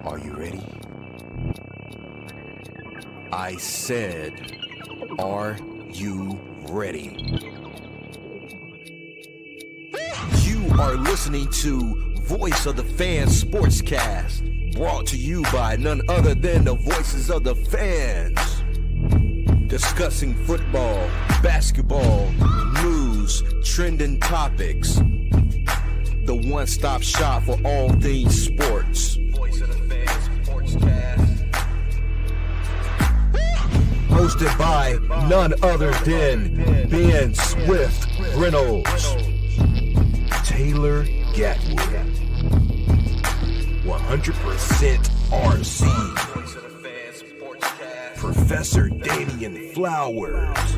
Are you ready? I said, are you ready? You are listening to Voice of the Fans Sportscast, brought to you by none other than the voices of the fans. Discussing football, basketball, news, trending topics. The one-stop shop for all things sports. Voice of the Fans Sportscast. Hosted by none other than Ben Swift Reynolds, Taylor Gatwood, 100% RC, Professor Damian Flowers,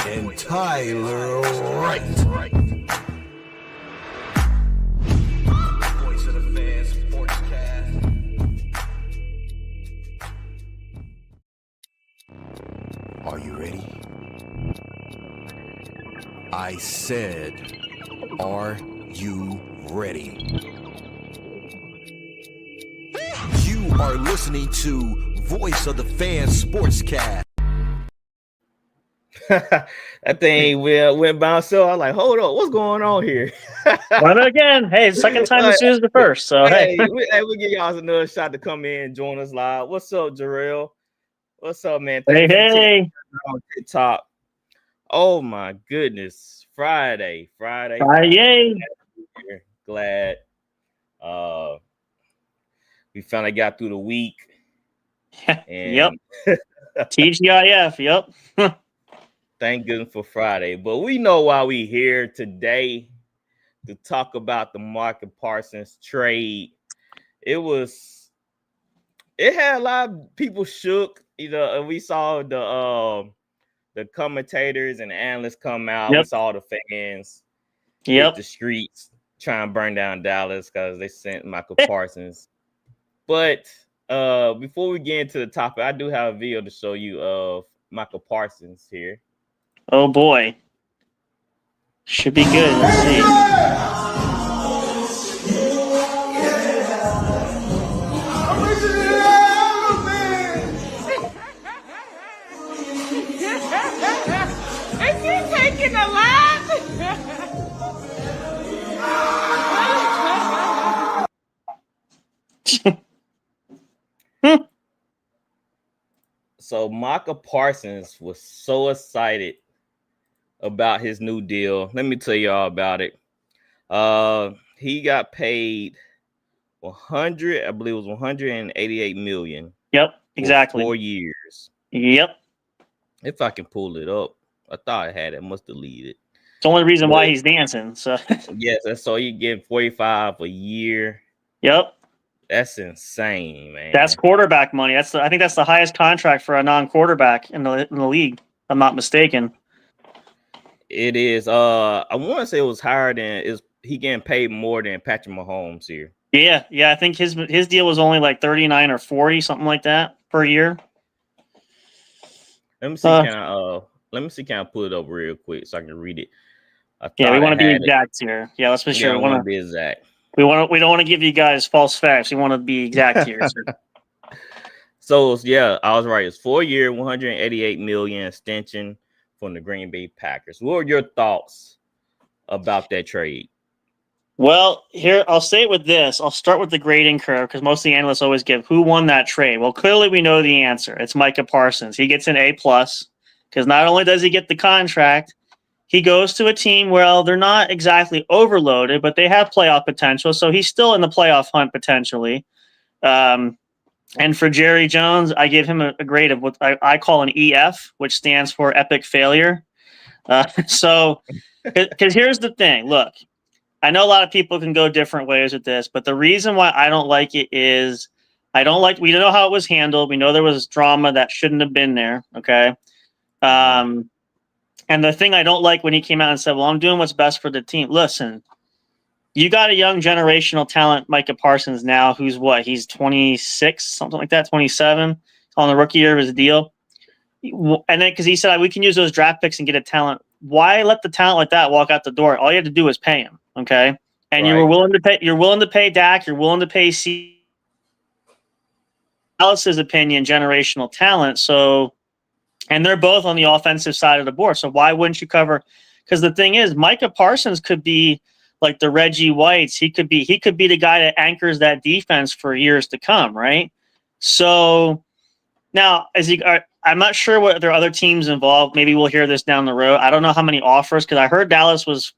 and Tyler Wright. Voice of the Fans Sportscast. Are you ready? I said, are you ready? You are listening to Voice of the Fans Sportscast. That thing went by itself. I was like, hold up, what's going on here? Run it again. Hey, second time as soon as the first. So hey, we give y'all another shot to come in and join us live. What's up, Jarrell? What's up, man? Hey. On TikTok. Oh my goodness. Friday. Yay. Glad. We finally got through the week. And yep. TGIF. Yep. Thank goodness for Friday. But we know why we here today to talk about the Micah Parsons trade. It had a lot of people shook. You know, we saw the commentators and the analysts come out. Yep. We saw the fans hit the streets trying to burn down Dallas because they sent Micah Parsons. But before we get into the topic, I do have a video to show you of Micah Parsons here. Oh boy. Should be good. Let's see. Is he taking a laugh? So Micah Parsons was so excited about his new deal. Let me tell y'all about it. He got paid $188 million. Yep, exactly. 4 years. Yep. If I can pull it up. I thought I had it. Must delete it. It's the only reason why he's dancing. So yes, that's so you get 45 a year. Yep. That's insane, man. That's quarterback money. I think that's the highest contract for a non-quarterback in the league, if I'm not mistaken. It is. I want to say it was higher than he getting paid more than Patrick Mahomes here. Yeah. I think his deal was only like 39 or 40, something like that per year. Let me see. Can I pull it up real quick so I can read it? Yeah, we want to be exact here. Yeah, let's be sure. We want to be exact. We don't want to give you guys false facts. We want to be exact here. So yeah, I was right. It's 4 year, $188 million extension from the Green Bay Packers. What are your thoughts about that trade? Well, here I'll say it with this. I'll start with the grading curve because most of the analysts always give who won that trade. Well, clearly we know the answer. It's Micah Parsons. He gets an A+ because not only does he get the contract, he goes to a team where they're not exactly overloaded, but they have playoff potential. So he's still in the playoff hunt potentially. And for Jerry Jones, I give him a grade of what I call an EF, which stands for epic failure. So, because here's the thing. Look, I know a lot of people can go different ways with this, but the reason why I don't like it is we know how it was handled. We know there was drama that shouldn't have been there. Okay. And the thing I don't like when he came out and said, well, I'm doing what's best for the team. Listen, you got a young generational talent, Micah Parsons now, who's he's 26, something like that, 27 on the rookie year of his deal. And then because he said, we can use those draft picks and get a talent. Why let the talent like that walk out the door? All you had to do was pay him. Okay. And right. You're willing to pay Dak. You're willing to pay C. Dallas's opinion, generational talent. So, and they're both on the offensive side of the board. So why wouldn't you cover? Because the thing is, Micah Parsons could be like the Reggie Whites. He could be the guy that anchors that defense for years to come, right? So now, I'm not sure what there are other teams involved. Maybe we'll hear this down the road. I don't know how many offers, because I heard Dallas was,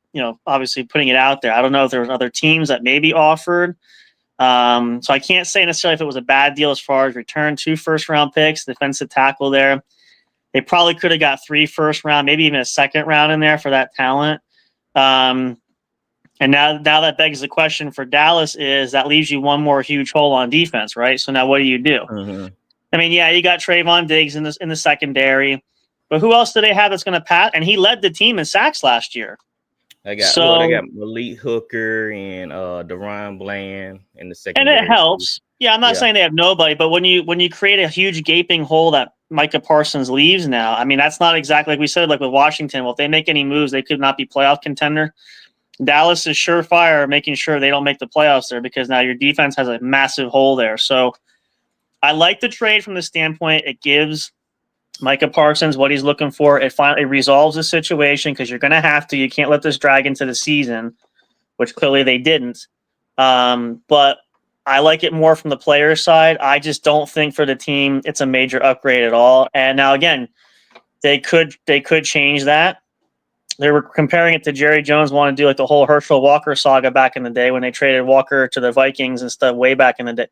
obviously putting it out there. I don't know if there was other teams that maybe offered. So I can't say necessarily if it was a bad deal as far as return 2 first-round picks, defensive tackle there. They probably could have got 3 first round, maybe even a second round in there for that talent. And now that begs the question for Dallas is that leaves you one more huge hole on defense, right? So now what do you do? Mm-hmm. I mean, yeah, you got Trayvon Diggs in the secondary, but who else do they have that's going to pass? And he led the team in sacks last year. They got Malik Hooker and Deron Bland in the secondary. And it helps. Yeah, I'm not saying they have nobody, but when you create a huge gaping hole that Micah Parsons leaves now, I mean, that's not exactly like we said, like with Washington. Well, if they make any moves, they could not be playoff contender. Dallas is surefire making sure they don't make the playoffs there, because now your defense has a massive hole there. So I like the trade from the standpoint it gives Micah Parsons what he's looking for. It finally resolves the situation, because you're going to have to. You can't let this drag into the season, which clearly they didn't. But I like it more from the player side. I just don't think for the team it's a major upgrade at all. And now again, they could change that. They were comparing it to Jerry Jones wanting to do like the whole Herschel Walker saga back in the day when they traded Walker to the Vikings and stuff way back in the day.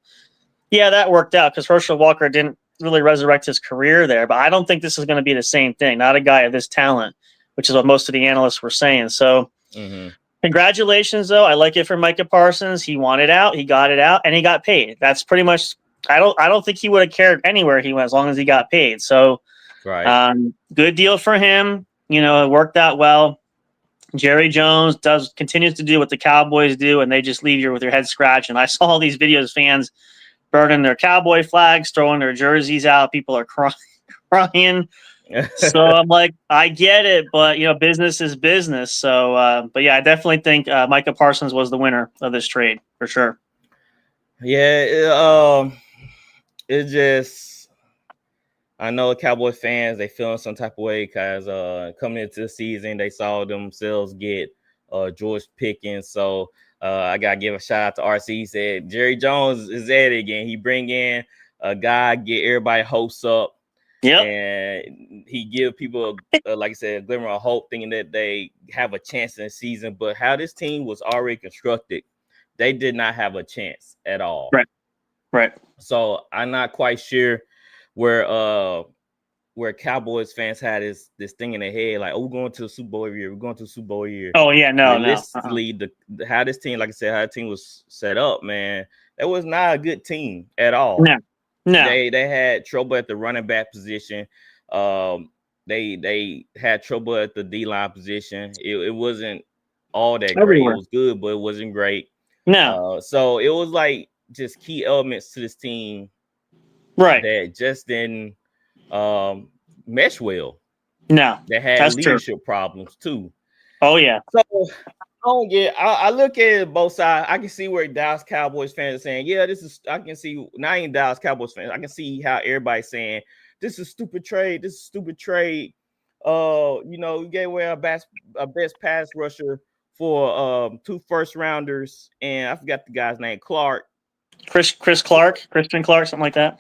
Yeah, that worked out because Herschel Walker didn't really resurrect his career there. But I don't think this is going to be the same thing. Not a guy of this talent, which is what most of the analysts were saying. So congratulations, though. I like it for Micah Parsons. He wanted out. He got it out, and he got paid. That's pretty much – I don't think he would have cared anywhere he went as long as he got paid. So good deal for him. It worked out well. Jerry Jones continues to do what the Cowboys do, and they just leave you with your head scratched. And I saw all these videos, fans burning their Cowboy flags, throwing their jerseys out. People are crying. So I'm like, I get it, but business is business. So, but yeah, I definitely think Micah Parsons was the winner of this trade for sure. Yeah, it just. I know Cowboy fans, they feeling some type of way because coming into the season, they saw themselves get George Pickens. So I got to give a shout out to RC. He said, Jerry Jones is at it again. He bring in a guy, get everybody hopes up. Yeah. And he give people, like I said, a glimmer of hope, thinking that they have a chance in the season. But how this team was already constructed, they did not have a chance at all. Right. So I'm not quite sure where Cowboys fans had this thing in their head, like, we're going to the Super Bowl every year. We're going to the Super Bowl every year. Oh, yeah, no. How this team, like I said, how the team was set up, man, that was not a good team at all. No. They had trouble at the running back position. They had trouble at the D-line position. It wasn't all that everywhere. Great. It was good, but it wasn't great. No. So it was like just key elements to this team. Right. That just didn't mesh well. No. They had leadership problems too. Oh, yeah. So I look at both sides. I can see where Dallas Cowboys fans are saying, yeah, I can see, not even Dallas Cowboys fans, I can see how everybody's saying, this is stupid trade. You gave away our best pass rusher for 2 first rounders, and I forgot the guy's name, Christian Clark, something like that.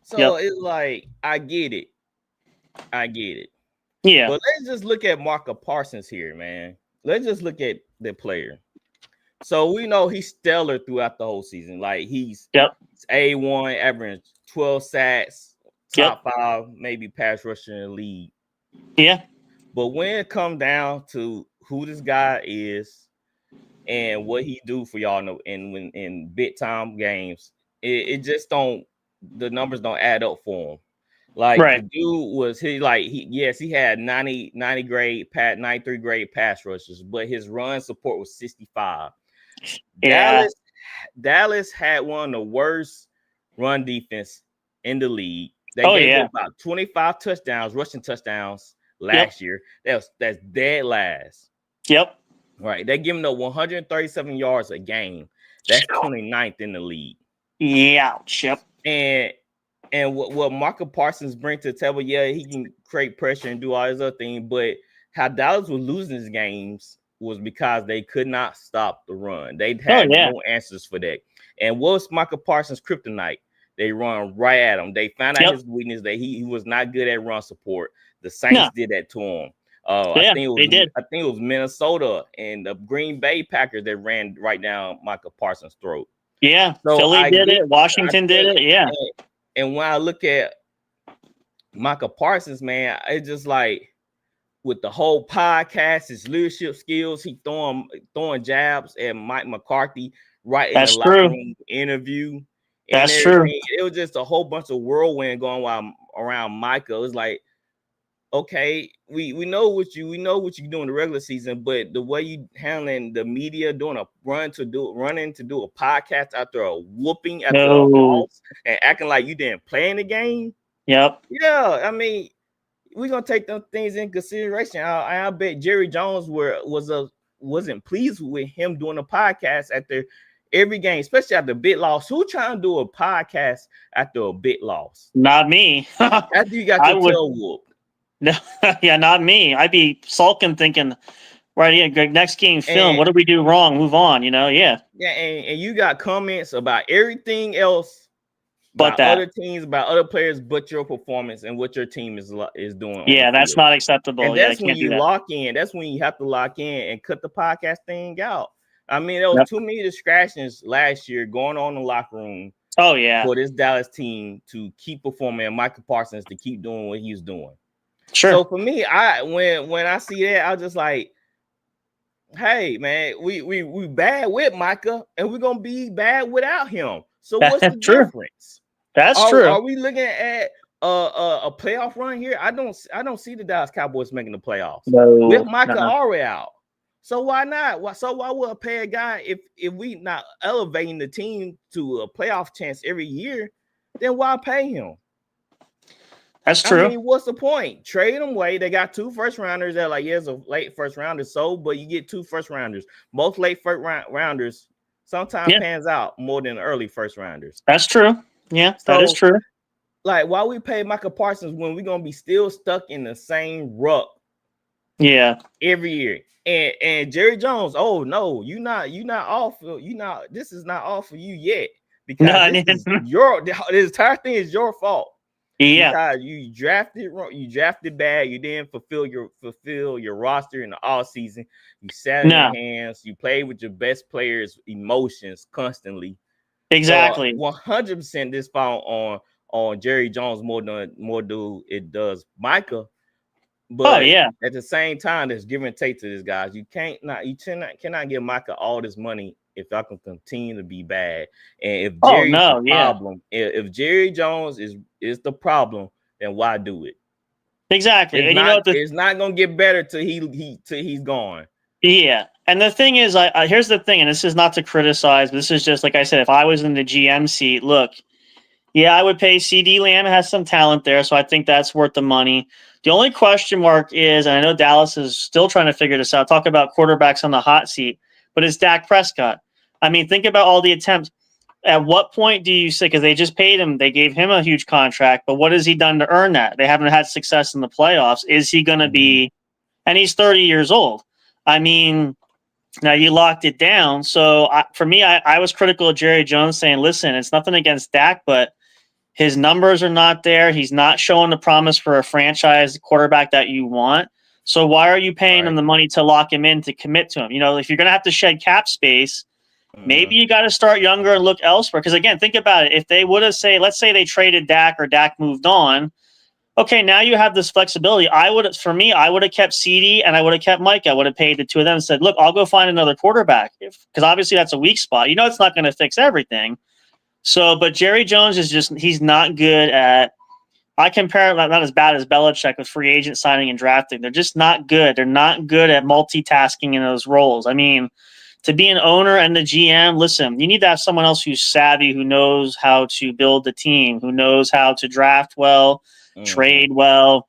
So It's like, I get it. Yeah. But let's just look at Micah Parsons here, man. Let's just look at the player. So we know he's stellar throughout the whole season. Like he's A1, averaging 12 sacks, top 5, maybe pass rusher in the league. Yeah. But when it comes down to who this guy is and what he do for y'all in big time games, it just don't. The numbers don't add up for him. Like the dude was he had 93 grade pass rushes, but his run support was 65. Yeah. Dallas had one of the worst run defense in the league. They gave up about 25 rushing touchdowns last year. That's dead last. Yep. Right. They're giving up 137 yards a game. That's 29th in the league. Yeah. Yep. And And what Micah Parsons brings to the table, yeah, he can create pressure and do all his other things, but how Dallas was losing these games was because they could not stop the run. They had no answers for that. And what's Micah Parsons' kryptonite? They run right at him. They found out his weakness that he was not good at run support. The Saints did that to him. I think it was Minnesota and the Green Bay Packers that ran right down Micah Parsons' throat. Yeah, so Philly did it. Washington did it. Yeah. And when I look at Micah Parsons, man, it's just like with the whole podcast, his leadership skills, he throwing jabs at Mike McCarthy right in the locker room interview. That's true. It was just a whole bunch of whirlwind going around Micah. It was like, okay, we know what you do in the regular season, but the way you handling the media, doing a running to do a podcast after a whooping after a loss and acting like you didn't play in the game. Yep. Yeah, I mean, we're gonna take those things in consideration. I bet Jerry Jones wasn't pleased with him doing a podcast after every game, especially after a big loss. Who trying to do a podcast after a big loss? Not me. After you got your tail whooped. No, yeah, not me. I'd be sulking, thinking, right, yeah, Greg, next game film. What did we do wrong? Move on, Yeah, and you got comments about everything else, but other teams, about other players, but your performance and what your team is doing. Yeah, that's not acceptable. And that's when you lock in. That's when you have to lock in and cut the podcast thing out. I mean, there was too many distractions last year going on in the locker room. Oh yeah, for this Dallas team to keep performing and Micah Parsons to keep doing what he's doing. Sure. So for me, when I see that, I was just like, hey man, we bad with Micah, and we're gonna be bad without him. So what's the difference? That's true. Are we looking at a playoff run here? I don't see the Dallas Cowboys making the playoffs with Micah already out. So why not? Why would I pay a guy if we not elevating the team to a playoff chance every year? Then why pay him? That's true. I mean, what's the point? Trade them away. They got 2 first rounders that it's a late first rounder. So, but you get 2 first rounders. Most late first rounders sometimes pans out more than early first rounders. That's true. Yeah, that is true. Like, why we pay Micah Parsons when we're gonna be still stuck in the same rut? Yeah, every year. And Jerry Jones, oh no, you're not off. This is not off for you yet because this entire thing is your fault. Yeah, because you drafted bad. You didn't fulfill your roster in the offseason. You sat in your hands. You played with your best players' emotions constantly. Exactly. 100% this fall on Jerry Jones more do it does Micah. But at the same time, there's give and take to this guys. You cannot give Micah all this money if I can continue to be bad. And if Jerry's the problem, if Jerry Jones is the problem, then why do it? Exactly. It's not gonna get better till he's gone. Yeah. And the thing is, here's the thing, and this is not to criticize, but this is just like I said, if I was in the GM seat, look, I would pay CD Lamb, has some talent there, so I think that's worth the money. The only question mark is, and I know Dallas is still trying to figure this out, talk about quarterbacks on the hot seat, but it's Dak Prescott. I mean, think about all the attempts. At what point do you say, because they just paid him, they gave him a huge contract, but what has he done to earn that? They haven't had success in the playoffs. Is he going to be, and he's 30 years old. I mean, now you locked it down. So for me, I was critical of Jerry Jones saying, listen, it's nothing against Dak, but his numbers are not there. He's not showing the promise for a franchise quarterback that you want. So why are you paying him the money to lock him in, to commit to him? If you're going to have to shed cap space, maybe you got to start younger and look elsewhere. Because again, think about it. If they would have let's say they traded Dak or Dak moved on. Okay, now you have this flexibility. I would have kept CD and I would have kept Mike. I would have paid the 2 of them and said, look, I'll go find another quarterback. Because obviously that's a weak spot. It's not going to fix everything. So, but Jerry Jones he's not good at, I compare it not as bad as Belichick with free agent signing and drafting. They're just not good. They're not good at multitasking in those roles. I mean, to be an owner and the GM, listen, you need to have someone else who's savvy, who knows how to build the team, who knows how to draft well, trade well.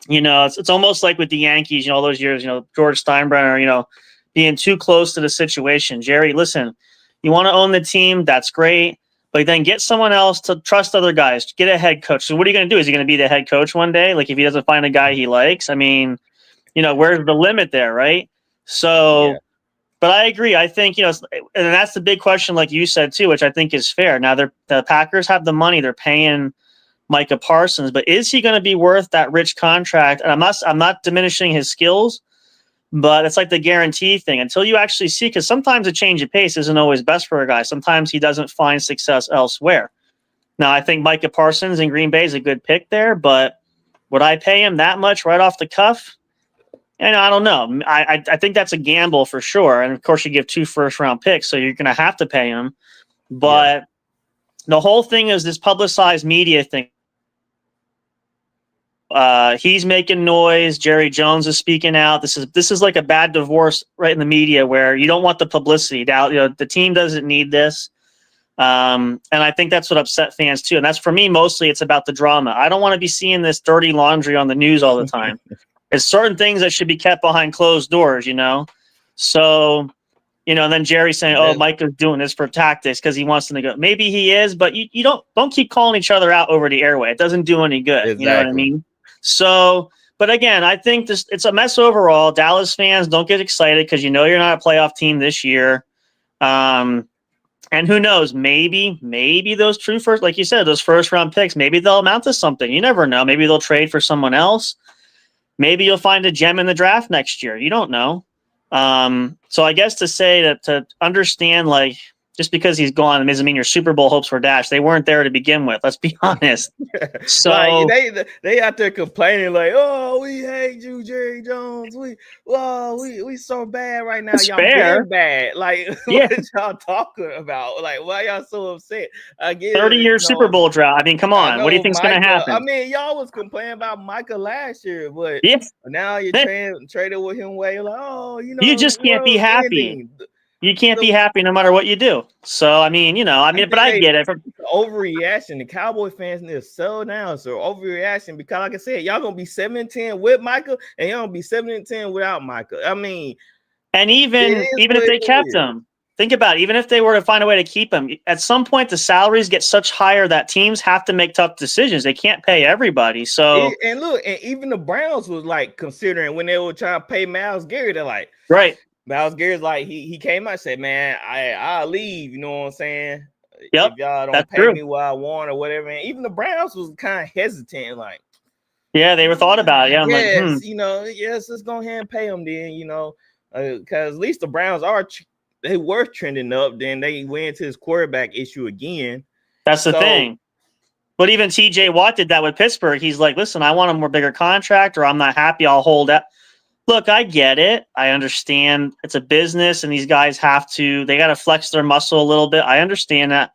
It's almost like with the Yankees, all those years, George Steinbrenner, being too close to the situation. Jerry, listen, you want to own the team, that's great. but then get someone else to trust other guys. Get a head coach. So what are you going to do? Is he going to be the head coach one day? Like if he doesn't find a guy he likes, I mean, where's the limit there, right? So, Yeah. but I agree. I think, and that's the big question, like you said too, which I think is fair. Now the Packers have the money. They're paying Micah Parsons, but is he going to be worth that rich contract? And I'm not diminishing his skills, but it's like the guarantee thing until you actually see, because sometimes a change of pace isn't always best for a guy. Sometimes he doesn't find success elsewhere. Now, I think Micah Parsons in Green Bay is a good pick there, but would I pay him that much right off the cuff? And I don't know. I think that's a gamble for sure. And of course, you give 2 first-round picks, so you're going to have to pay him. But the whole thing is this publicized media thing. He's making noise. Jerry Jones is speaking out. This is like a bad divorce right in the media where you don't want the publicity. Now, the team doesn't need this. And I think that's what upset fans too. And that's for me, mostly it's about the drama. I don't want to be seeing this dirty laundry on the news all the time. It's certain things that should be kept behind closed doors, So, and then Jerry saying, "Oh, Mike is doing this for tactics because he wants to go." Maybe he is, but you don't keep calling each other out over the airway. It doesn't do any good. Exactly. You know what I mean? So, but again, I think it's a mess overall. Dallas fans, don't get excited because you're not a playoff team this year. And who knows? Maybe those true first, like you said, those first round picks, maybe they'll amount to something. You never know. Maybe they'll trade for someone else. Maybe you'll find a gem in the draft next year. You don't know. So I guess to say that to understand, like, just because he's gone doesn't mean your Super Bowl hopes were dashed. They weren't there to begin with. Let's be honest. So like, they out there complaining like, "Oh, we hate you, Jerry Jones. We so bad right now. Y'all fair. been bad. Like, what y'all talking about? Like, why y'all so upset? I get 30-year Super Bowl drought. I mean, come on. What do you think's going to happen? I mean, y'all was complaining about Micah last year, but now you're traded with him way like, oh, you just can't be happy. You can't be happy no matter what you do. So, I mean, but I get it. Overreaction. The Cowboy fans need to settle down. So, overreaction because, like I said, y'all going to be 7-10 with Micah, and y'all going to be 7-10 without Micah. I mean, and even if they kept him, think about it. Even if they were to find a way to keep him, at some point the salaries get such higher that teams have to make tough decisions. They can't pay everybody. So, and look, and even the Browns was like considering when they were trying to pay Myles Garrett, they're like, right. Myles Garrett's like he came out and said, "Man, I'll leave." You know what I'm saying? Yep, if y'all don't pay me what I want or whatever. And even the Browns was kind of hesitant, like, they were thought about it. Yeah, yes, let's go ahead and pay them then. Because at least the Browns they were trending up. Then they went into this quarterback issue again. That's the thing. But even TJ Watt did that with Pittsburgh. He's like, "Listen, I want a more bigger contract, or I'm not happy. I'll hold out." Look, I get it. I understand it's a business and these guys they got to flex their muscle a little bit. I understand that.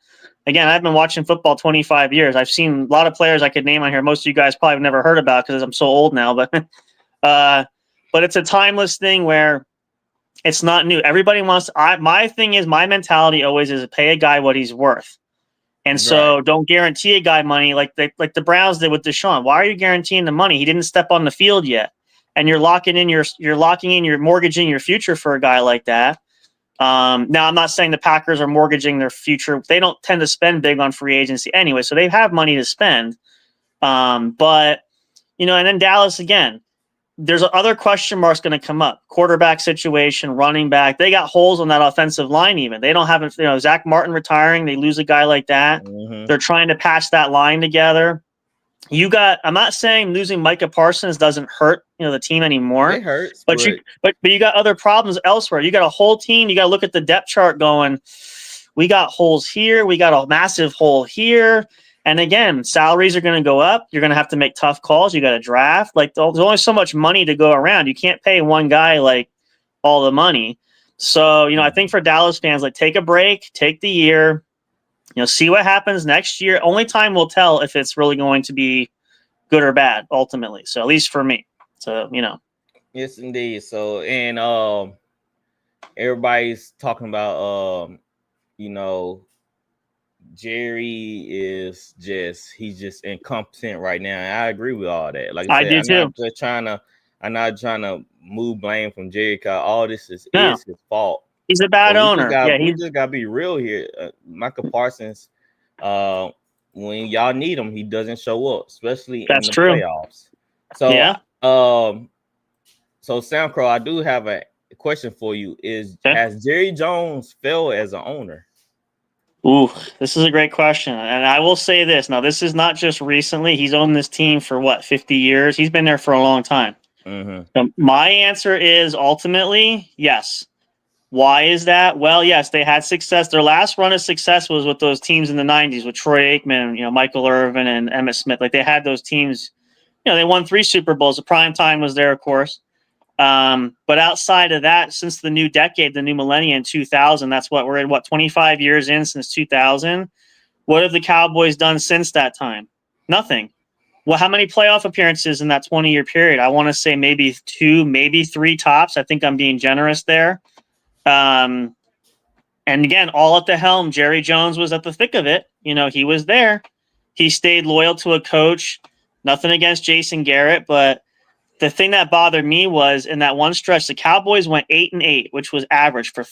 Again, I've been watching football 25 years. I've seen a lot of players I could name on here. Most of you guys probably have never heard about because I'm so old now, but it's a timeless thing where it's not new. Everybody wants my thing is my mentality always is to pay a guy what he's worth. And so don't guarantee a guy money like the Browns did with Deshaun. Why are you guaranteeing the money? He didn't step on the field yet. And you're mortgaging your future for a guy like that. Now, I'm not saying the Packers are mortgaging their future. They don't tend to spend big on free agency anyway, so they have money to spend. But and then Dallas again. There's other question marks going to come up. Quarterback situation, running back. They got holes on that offensive line. Even they don't have Zach Martin retiring. They lose a guy like that. Mm-hmm. They're trying to patch that line together. I'm not saying losing Micah Parsons doesn't hurt, the team anymore. It hurts, but you got other problems elsewhere. You got a whole team. You got to look at the depth chart going, we got holes here. We got a massive hole here. And again, salaries are going to go up. You're going to have to make tough calls. You got to draft. Like there's only so much money to go around. You can't pay one guy like all the money. So, I think for Dallas fans, like take a break, take the year, see what happens next year. Only time will tell if it's really going to be good or bad ultimately. So at least for me. So, Yes, indeed. So, and everybody's talking about, Jerry is he's just incompetent right now. And I agree with all that. Like I said, do too. I'm not trying to move blame from Jerry because all this is his fault. He's a bad owner. We just got to be real here. Micah Parsons When y'all need him, he doesn't show up, especially in That's the true. playoffs. So, Yeah. So Sam Crow, I do have a question for you. Okay. Has Jerry Jones failed as an owner? Ooh, this is a great question. And I will say this. Now, this is not just recently. He's owned this team for what, 50 years? He's been there for a long time. Mm-hmm. So my answer is ultimately yes. Why is that? Well, yes, they had success. Their last run of success was with those teams in the 90s with Troy Aikman, Michael Irvin and Emmitt Smith. Like, they had those teams, they won 3 Super Bowls. The prime time was there, of course. But outside of that, since the new decade, the new millennium, 2000, that's what we're in, 25 years in since 2000. What have the Cowboys done since that time? Nothing. Well, how many playoff appearances in that 20-year period? I want to say maybe 2, maybe 3 tops. I think I'm being generous there. And again, all at the helm, Jerry Jones was at the thick of it. He was there. He stayed loyal to a coach. Nothing against Jason Garrett, but the thing that bothered me was in that one stretch, the Cowboys went 8-8, which was average for.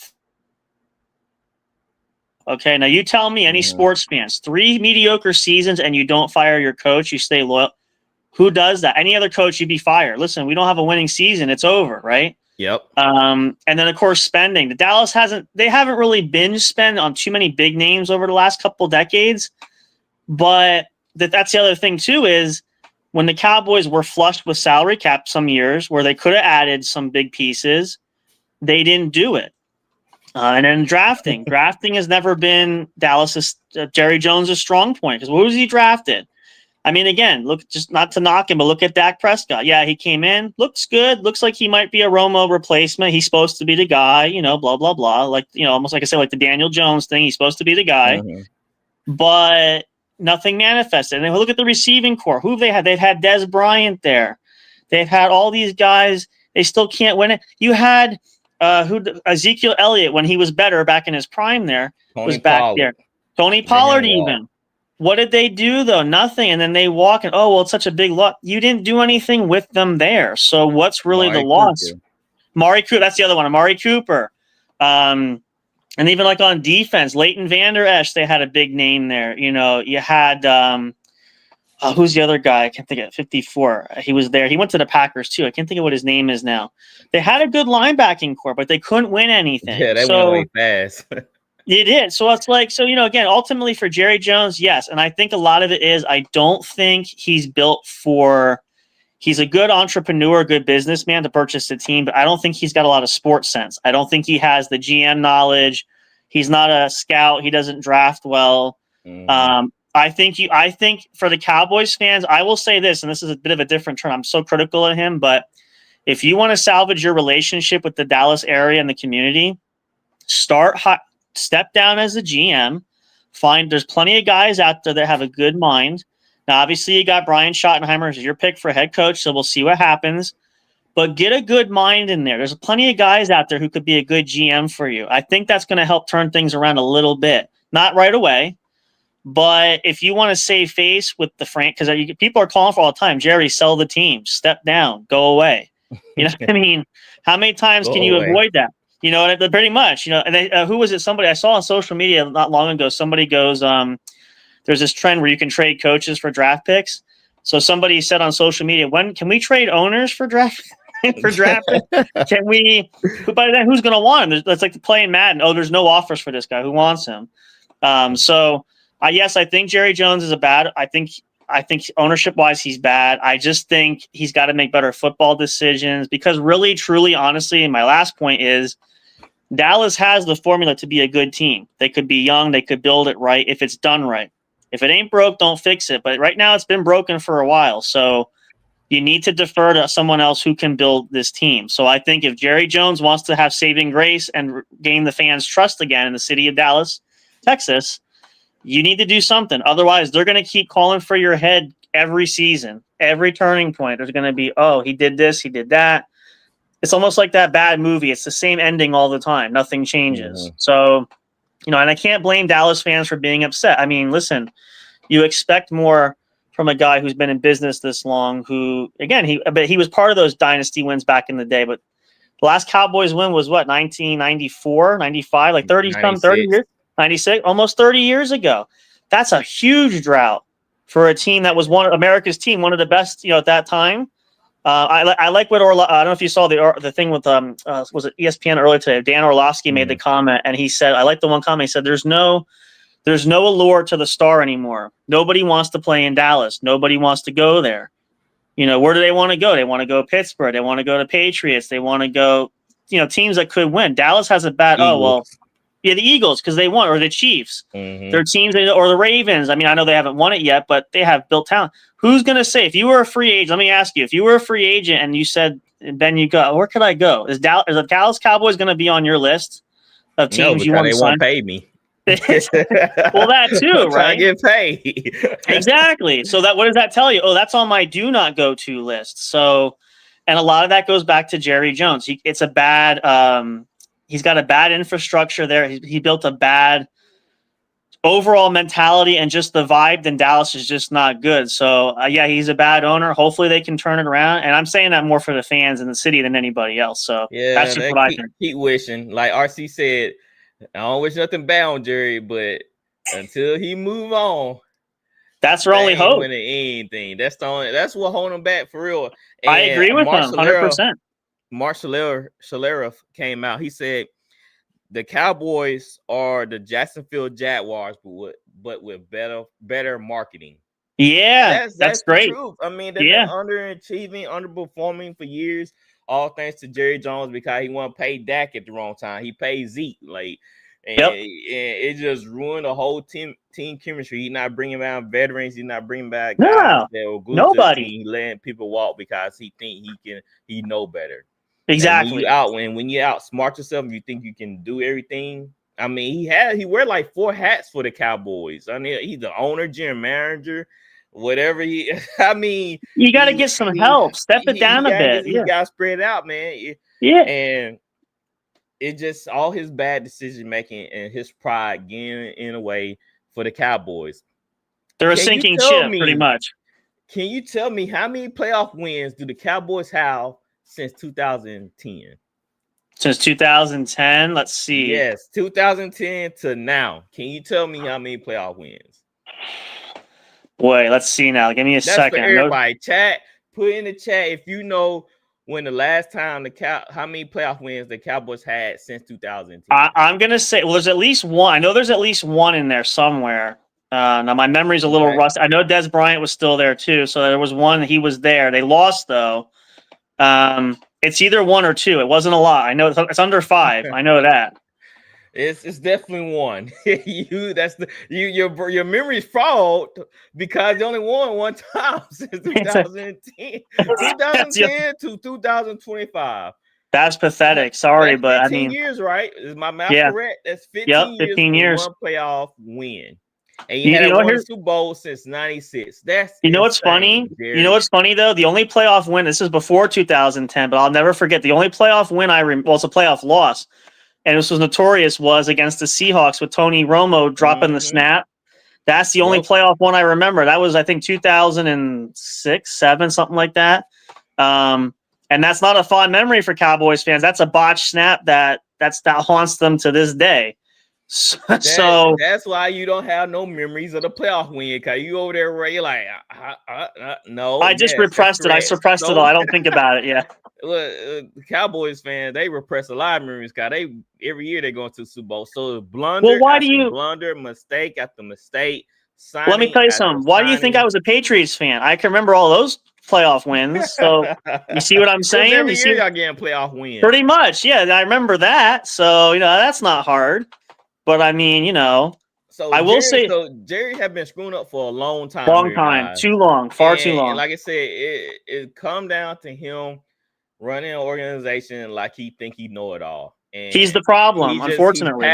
Okay, now you tell me, any sports fans, 3 mediocre seasons and you don't fire your coach, you stay loyal. Who does that? Any other coach, you'd be fired. Listen, we don't have a winning season. It's over, right? Yep. And then, of course, spending. The Dallas haven't really binge spent on too many big names over the last couple decades. But that's the other thing, too, is when the Cowboys were flushed with salary cap some years where they could have added some big pieces, they didn't do it. And then drafting. Drafting has never been Dallas's Jerry Jones' strong point, because what was he drafted? I mean, again, look, just not to knock him, but look at Dak Prescott. Yeah, he came in, looks good, looks like he might be a Romo replacement. He's supposed to be the guy, blah, blah, blah. Like, almost like I said, like the Daniel Jones thing. He's supposed to be the guy. Mm-hmm. But nothing manifested. And then look at the receiving core. Who have they had? They've had Des Bryant there. They've had all these guys. They still can't win it. You had Ezekiel Elliott, when he was better back in his prime there, was back there. Tony Pollard even. What did they do, though? Nothing. And then they walk and, it's such a big loss. You didn't do anything with them there. So what's really the loss? Amari Cooper. That's the other one. Amari Cooper. And even like on defense, Leighton Vander Esch, they had a big name there. You had who's the other guy? I can't think of 54. He was there. He went to the Packers too. I can't think of what his name is now. They had a good linebacking core, but they couldn't win anything. Yeah, they went away fast. It did. So it's like, again, ultimately for Jerry Jones, yes. And I think a lot of it is, I don't think he's built he's a good entrepreneur, good businessman to purchase a team, but I don't think he's got a lot of sports sense. I don't think he has the GM knowledge. He's not a scout. He doesn't draft well. I think for the Cowboys fans, I will say this, and this is a bit of a different turn. I'm so critical of him, but if you want to salvage your relationship with the Dallas area and the community, step down as the GM. There's plenty of guys out there that have a good mind. Now, obviously, you got Brian Schottenheimer as your pick for head coach, so we'll see what happens. But get a good mind in there. There's plenty of guys out there who could be a good GM for you. I think that's going to help turn things around a little bit. Not right away, but if you want to save face with the because people are calling for all the time, Jerry, sell the team, step down, go away. You know what I mean? How many times can you avoid that? Pretty much. And who was it? Somebody I saw on social media not long ago. Somebody goes, there's this trend where you can trade coaches for draft picks. So somebody said on social media, when can we trade owners for draft picks? Can we? By then, who's going to want him? That's like playing Madden. Oh, there's no offers for this guy. Who wants him? Yes, I think Jerry Jones is I think ownership wise, he's bad. I just think he's got to make better football decisions, because really, truly, honestly, and my last point is, Dallas has the formula to be a good team. They could be young. They could build it right if it's done right. If it ain't broke, don't fix it. But right now it's been broken for a while. So you need to defer to someone else who can build this team. So I think if Jerry Jones wants to have saving grace and gain the fans' trust again in the city of Dallas, Texas, you need to do something. Otherwise, they're going to keep calling for your head every season. Every turning point, there's going to be, he did this, he did that. It's almost like that bad movie. It's the same ending all the time. Nothing changes. Mm-hmm. So, and I can't blame Dallas fans for being upset. I mean, listen, you expect more from a guy who's been in business this long, who, again, he was part of those dynasty wins back in the day. But the last Cowboys win was what, 1994, 95, like 30 years, 96, almost 30 years ago. That's a huge drought for a team that was America's team, one of the best, at that time. I like what I don't know if you saw the thing with was it ESPN earlier today? Dan Orlovsky made the comment, and he said, I like the one comment. He said, "There's no allure to the star anymore. Nobody wants to play in Dallas. Nobody wants to go there. Where do they want to go? They want to go Pittsburgh. They want to go to Patriots. They want to go, teams that could win. Dallas has a bad. Eagles. Oh well, yeah, the Eagles because they won, or the Chiefs. Their teams, or the Ravens. I mean, I know they haven't won it yet, but they have built talent. Who's going to say if you were a free agent? Let me ask you: if you were a free agent and you said, "Ben, you go, where could I go?" Is the Dallas Cowboys going to be on your list of teams you want to sign? They won't pay me. Well, that too, right? Get paid. Exactly. So what does that tell you? Oh, that's on my do not go to list. So, and a lot of that goes back to Jerry Jones. It's a bad. He's got a bad infrastructure there. He built a bad overall mentality, and just the vibe in Dallas is just not good. So, yeah, he's a bad owner. Hopefully, they can turn it around. And I'm saying that more for the fans in the city than anybody else. So, yeah, that's just what I think. Keep wishing, like RC said. I don't wish nothing bad on Jerry, but until he move on, that's our only hope. Winning anything. That's what holding him back for real. And I agree with him 100%. Mark Schlereth came out. He said the Cowboys are the Jacksonville Jaguars, but with better marketing. Yeah, that's great. The truth. I mean, they've been underachieving, underperforming for years. All thanks to Jerry Jones because he want to pay Dak at the wrong time. He paid Zeke, and it just ruined the whole team chemistry. He's not bringing back veterans. He's not bringing back guys that will glue nobody. To the team, letting people walk because he think he know better. Exactly. When you outsmart yourself, you think you can do everything. I mean, he wear like 4 hats for the Cowboys. I mean, he's the owner, general manager. Whatever you got to get some help. Step it down a bit. You got to spread it out, man. Yeah. And it just all his bad decision making and his pride getting in a way for the Cowboys. They're a sinking ship, pretty much. Can you tell me how many playoff wins do the Cowboys have since 2010? Since 2010, let's see. Yes, 2010 to now. Can you tell me how many playoff wins? Boy, let's see now. Give me a second. For everybody. Chat, put in the chat if you know when the last time how many playoff wins the Cowboys had since 2010. I'm gonna say, well, there's at least one. I know there's at least one in there somewhere. Now my memory's a little rusty. I know Des Bryant was still there too, so there was one. He was there. They lost though. It's either 1 or 2. It wasn't a lot. I know it's under 5. I know that. It's definitely 1. Your memory's fraud because they only won 1 time since 2010. 2010 to 2025. That's pathetic. Sorry, but 15 years, right? Is my math correct? That's 15 years. 1 playoff win. And you had won Super Bowl since 96. That's what's funny? Jerry. You know what's funny though? The only playoff win, this is before 2010, but I'll never forget the only playoff win it's a playoff loss. And this was notorious, was against the Seahawks with Tony Romo dropping the snap. That's the only playoff one I remember. That was, I think, 2006, 7, something like that. And that's not a fond memory for Cowboys fans. That's a botched snap that haunts them to this day. So that's why you don't have no memories of the playoff win, because you over there where you're like, no. I just repressed it. I suppressed it all. I don't think about it. Yeah. Look, Cowboys fans, they repress a lot of memories, because every year they go into the Super Bowl. So blunder. Well, why do you blunder, mistake after mistake? Let me tell you something. Why do you think I was a Patriots fan? I can remember all those playoff wins. So you see what I'm saying? Every year y'all getting playoff wins. Pretty much, yeah. I remember that. So that's not hard. But I mean, So I will say, Jerry have been screwing up for a long time. Too long, far too long. And like I said, it come down to him running an organization like he think he know it all. And he's the problem, unfortunately.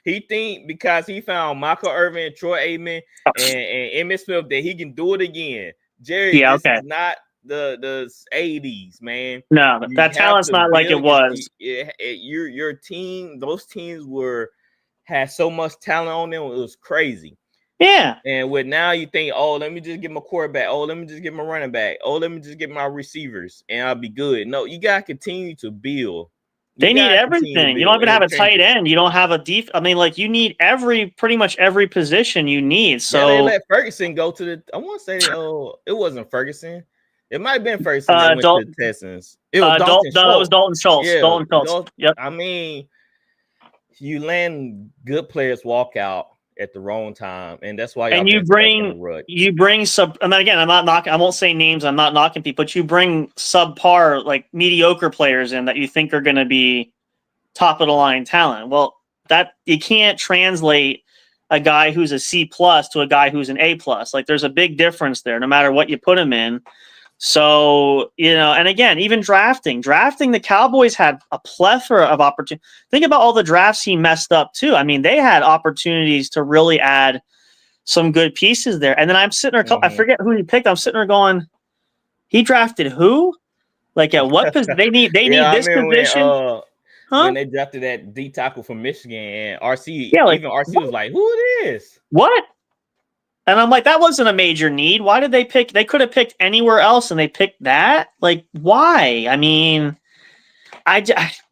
He think because he found Michael Irvin, Troy Aikman, and Emmitt Smith that he can do it again. Jerry, this is not the 80s, man. No, that talent's not like it was. Your team, those teams had so much talent on them, it was crazy. Yeah. And with now you think, oh, let me just get my quarterback. Oh, let me just get my running back. Oh, let me just get my receivers and I'll be good. No, you gotta continue to build. They need gotta continue to everything. You don't build even in have the a tight trenches. end. You don't have a deep. I mean, like you need pretty much every position you need. Yeah, they So let Ferguson go to the. I want to say, it wasn't Ferguson. It might have been Ferguson that went to the Texans. It was Dalton no, it was Schultz. Dalton Schultz. Yeah, Dalton Schultz. Yep. I mean, you land good players walk out at the wrong time, and that's why y'all And been stuck in the rut. you bring sub. And then again, I'm not knocking. I won't say names. I'm not knocking people, but you bring subpar, like mediocre players in that you think are going to be top of the line talent. Well, that you can't translate a guy who's a C plus to a guy who's an A plus. Like there's a big difference there, no matter what you put him in. So, and again, even drafting the Cowboys had a plethora of opportunities. Think about all the drafts he messed up too. I mean, they had opportunities to really add some good pieces there. And then I'm sitting there, I forget who he picked. I'm sitting there going, he drafted who? Like at what position? They need this position. When they drafted that D tackle from Michigan and RC, like, RC was like, who it is? What? And I'm like, that wasn't a major need. Why did they pick? They could have picked anywhere else, and they picked that. Like, why? I mean,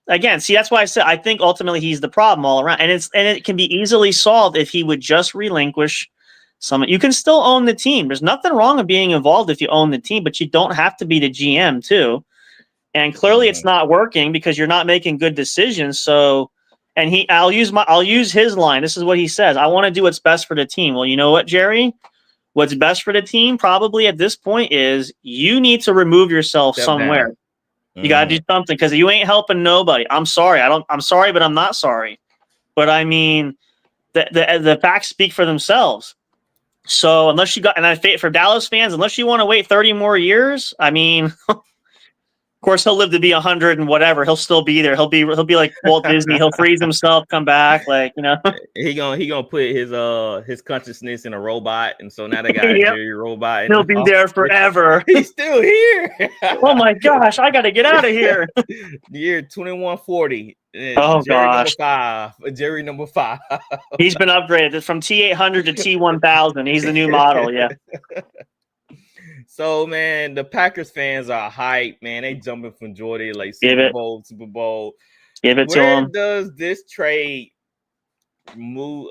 again, see, that's why I said I think ultimately he's the problem all around, and it can be easily solved if he would just relinquish some. You can still own the team. There's nothing wrong with being involved if you own the team, but you don't have to be the GM too. And clearly, it's not working because you're not making good decisions. So. And I'll use his line. This is what he says. I want to do what's best for the team. Well, you know what, Jerry? What's best for the team probably at this point is you need to remove yourself somewhere. You got to do something because you ain't helping nobody. I'm sorry. I'm sorry, but I'm not sorry. But I mean, the facts speak for themselves. So unless you got, and I for Dallas fans, unless you want to wait 30 more years, I mean. Of course, he'll live to be 100 and whatever. He'll still be there. He'll be like Walt Disney. He'll freeze himself, come back, He gonna put his consciousness in a robot, and so now they got a Jerry robot. He'll be there forever. He's still here. Oh my gosh, I got to get out of here. Year 2140. Oh Jerry gosh, Jerry number 5. He's been upgraded from T800 to T1000. He's the new model. Yeah. So, man, the Packers fans are hype, man. They jumping from joy. They like Super Bowl. Give it to them. Where does this trade move?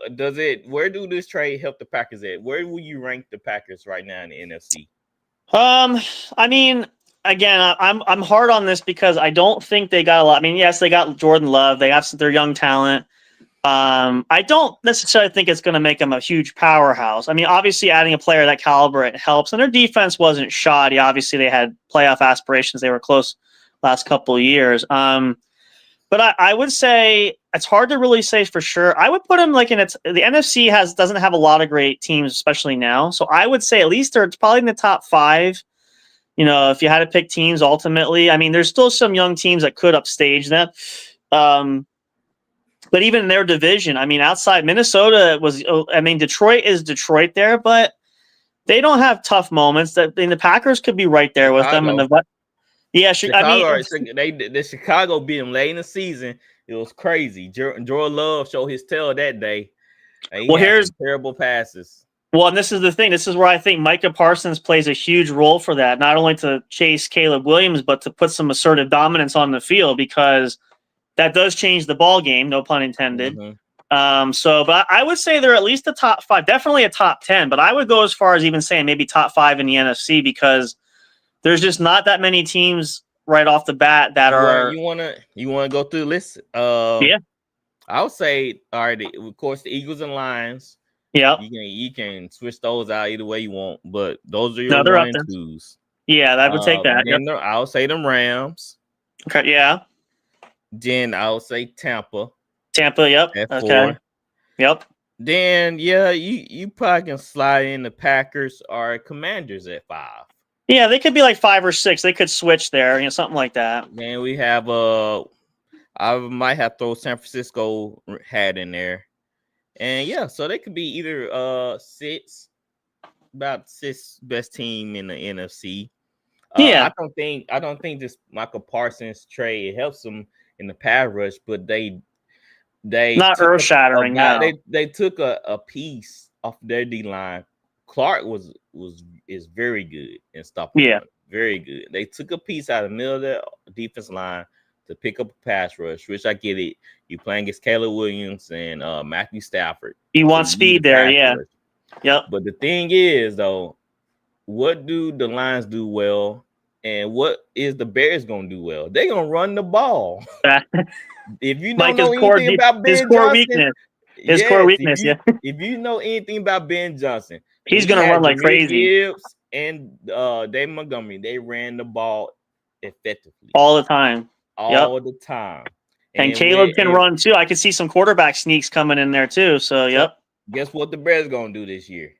Where do this trade help the Packers at? Where will you rank the Packers right now in the NFC? I mean, again, I'm hard on this because I don't think they got a lot. I mean, yes, they got Jordan Love. They have their young talent. I don't necessarily think it's going to make them a huge powerhouse. I mean, obviously adding a player of that caliber, it helps. And their defense wasn't shoddy. Obviously they had playoff aspirations. They were close last couple of years. But I would say it's hard to really say for sure. I would put them the NFC doesn't have a lot of great teams, especially now. So I would say at least it's probably in the top 5. If you had to pick teams ultimately, I mean, there's still some young teams that could upstage them. But even in their division, I mean, outside Minnesota Detroit is Detroit there, but they don't have tough moments. The Packers could be right there with them. Chicago, the Chicago beat them late in the season. It was crazy. Jordan Love showed his tail that day. Here's terrible passes. Well, and this is the thing. This is where I think Micah Parsons plays a huge role for that, not only to chase Caleb Williams, but to put some assertive dominance on the field because that does change the ball game, no pun intended. But I would say they're at least a top 5, definitely a top 10. But I would go as far as even saying maybe top 5 in the NFC because there's just not that many teams right off the bat that are. You wanna go through the list? Yeah, I would say all right. Of course, the Eagles and Lions. Yeah, you can switch those out either way you want, but those are your 1 and 2s. Yeah, I would take that. Then I'll say them Rams. Okay, yeah. Then I'll say Tampa. Yep. At 4. Okay. Yep. Then you probably can slide in the Packers or Commanders at 5. Yeah, they could be like 5 or 6. They could switch there, something like that. Then we have I might have to throw San Francisco hat in there. And so they could be either 6, about 6th best team in the NFC. I don't think this Micah Parsons trade helps them in the pass rush, but they not earth shattering. They took a piece off their D line. Clark is very good in stopping. Yeah, very good. They took a piece out of the middle of the defense line to pick up a pass rush, which I get it. You playing against Caleb Williams and Matthew Stafford. You want So speed there, yeah. rush. Yep. But the thing is, though, what do the Lions do well, and what is the Bears gonna do well? They're gonna run the ball. If you don't know anything about Ben Johnson, if you know anything about Ben Johnson, he's gonna run like crazy. Gibbs and Dave Montgomery, they ran the ball effectively all the time. The time. And Caleb can run too. I could see some quarterback sneaks coming in there too. So yep. Guess what the Bears gonna do this year?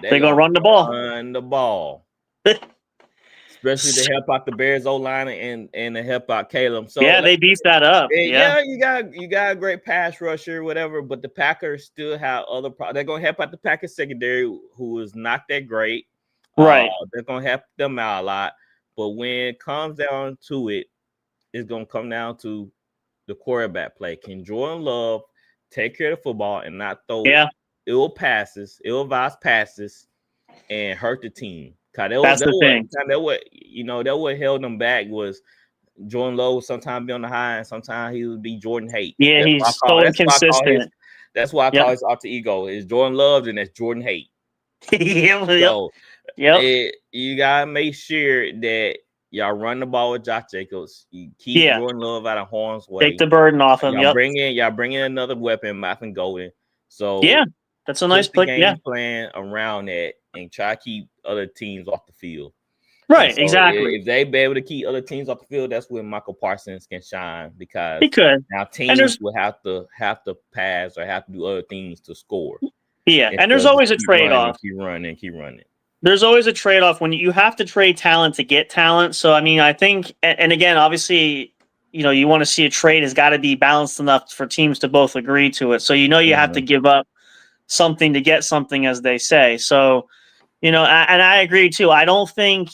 They're gonna run the ball. Run the ball. Especially to help out the Bears O-line and to help out Caleb. So yeah, they beefed that up. Yeah, you got a great pass rusher, whatever. But the Packers still have other problems. They're gonna help out the Packers secondary, who is not that great. Right. They're gonna help them out a lot. But when it comes down to it, it's gonna come down to the quarterback play. Can Jordan Love take care of the football and not throw ill-advised passes and hurt the team? That's the thing. That what held them back was Jordan Love would sometimes be on the high and sometimes he would be Jordan Haight. Yeah, he's so inconsistent. That's why I call his alter ego is Jordan Love and that's Jordan Haight. You gotta make sure that y'all run the ball with Josh Jacobs. You keep Jordan Love out of harm's way. Take the burden off him. Y'all bring in another weapon, Matthew Golden. So that's a nice play. Game plan around that and try to keep other teams off the field. Right, so exactly. If they be able to keep other teams off the field, that's when Micah Parsons can shine because he could. Now teams will have to pass or have to do other things to score. Yeah, and there's always a trade-off. Keep running. There's always a trade-off when you have to trade talent to get talent. So I mean, I think, and again, obviously, you want to see a trade has got to be balanced enough for teams to both agree to it. So you have to give up something to get something, as they say. So, and I agree too. I think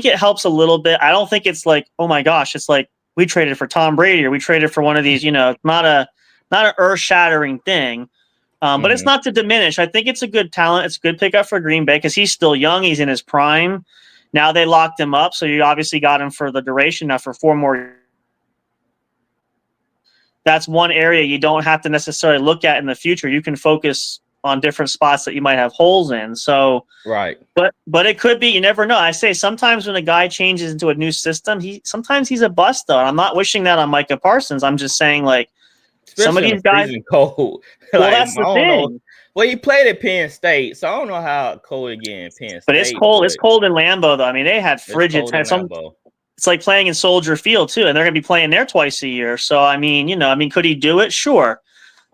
it helps a little bit. I don't think it's like, oh my gosh, it's like we traded for Tom Brady or we traded for one of these, not an earth-shattering thing. But it's not to diminish. I think it's a good talent. It's a good pickup for Green Bay because he's still young. He's in his prime. Now they locked him up, so you obviously got him for the duration now for 4 more years. That's one area you don't have to necessarily look at in the future. You can focus on different spots that you might have holes in. So right. But it could be, you never know. I say sometimes when a guy changes into a new system, sometimes he's a bust though. And I'm not wishing that on Micah Parsons. I'm just saying like especially some of these guys cold. Well, that's the thing. Well, he played at Penn State, so I don't know how cold again Penn State. But it's cold. It's cold in Lambeau though. I mean, they had frigid temps. It's like playing in Soldier Field too, and they're going to be playing there twice a year. So I mean, could he do it? Sure,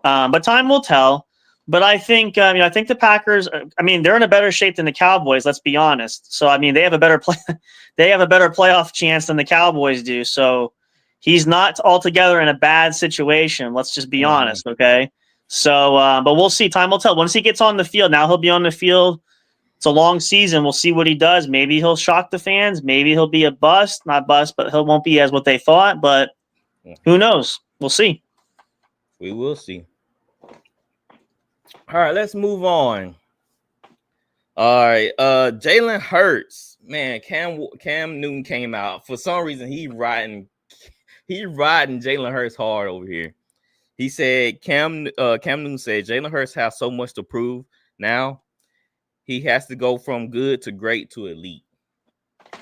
but time will tell. But I think, I think the Packers. I mean, they're in a better shape than the Cowboys. Let's be honest. So I mean, they have a better playoff chance than the Cowboys do. So he's not altogether in a bad situation. Let's just be honest, okay? So, but we'll see. Time will tell. Once he gets on the field, now he'll be on the field. It's a long season. We'll see what he does. Maybe he'll shock the fans. Maybe he'll be a bust. Not bust, but he won't be as what they thought. But who knows? We'll see. We will see. All right, let's move on. All right, Jalen Hurts. Man, Cam Newton came out. For some reason, he riding Jalen Hurts hard over here. He said Cam Newton said Jalen Hurts has so much to prove now. He has to go from good to great to elite.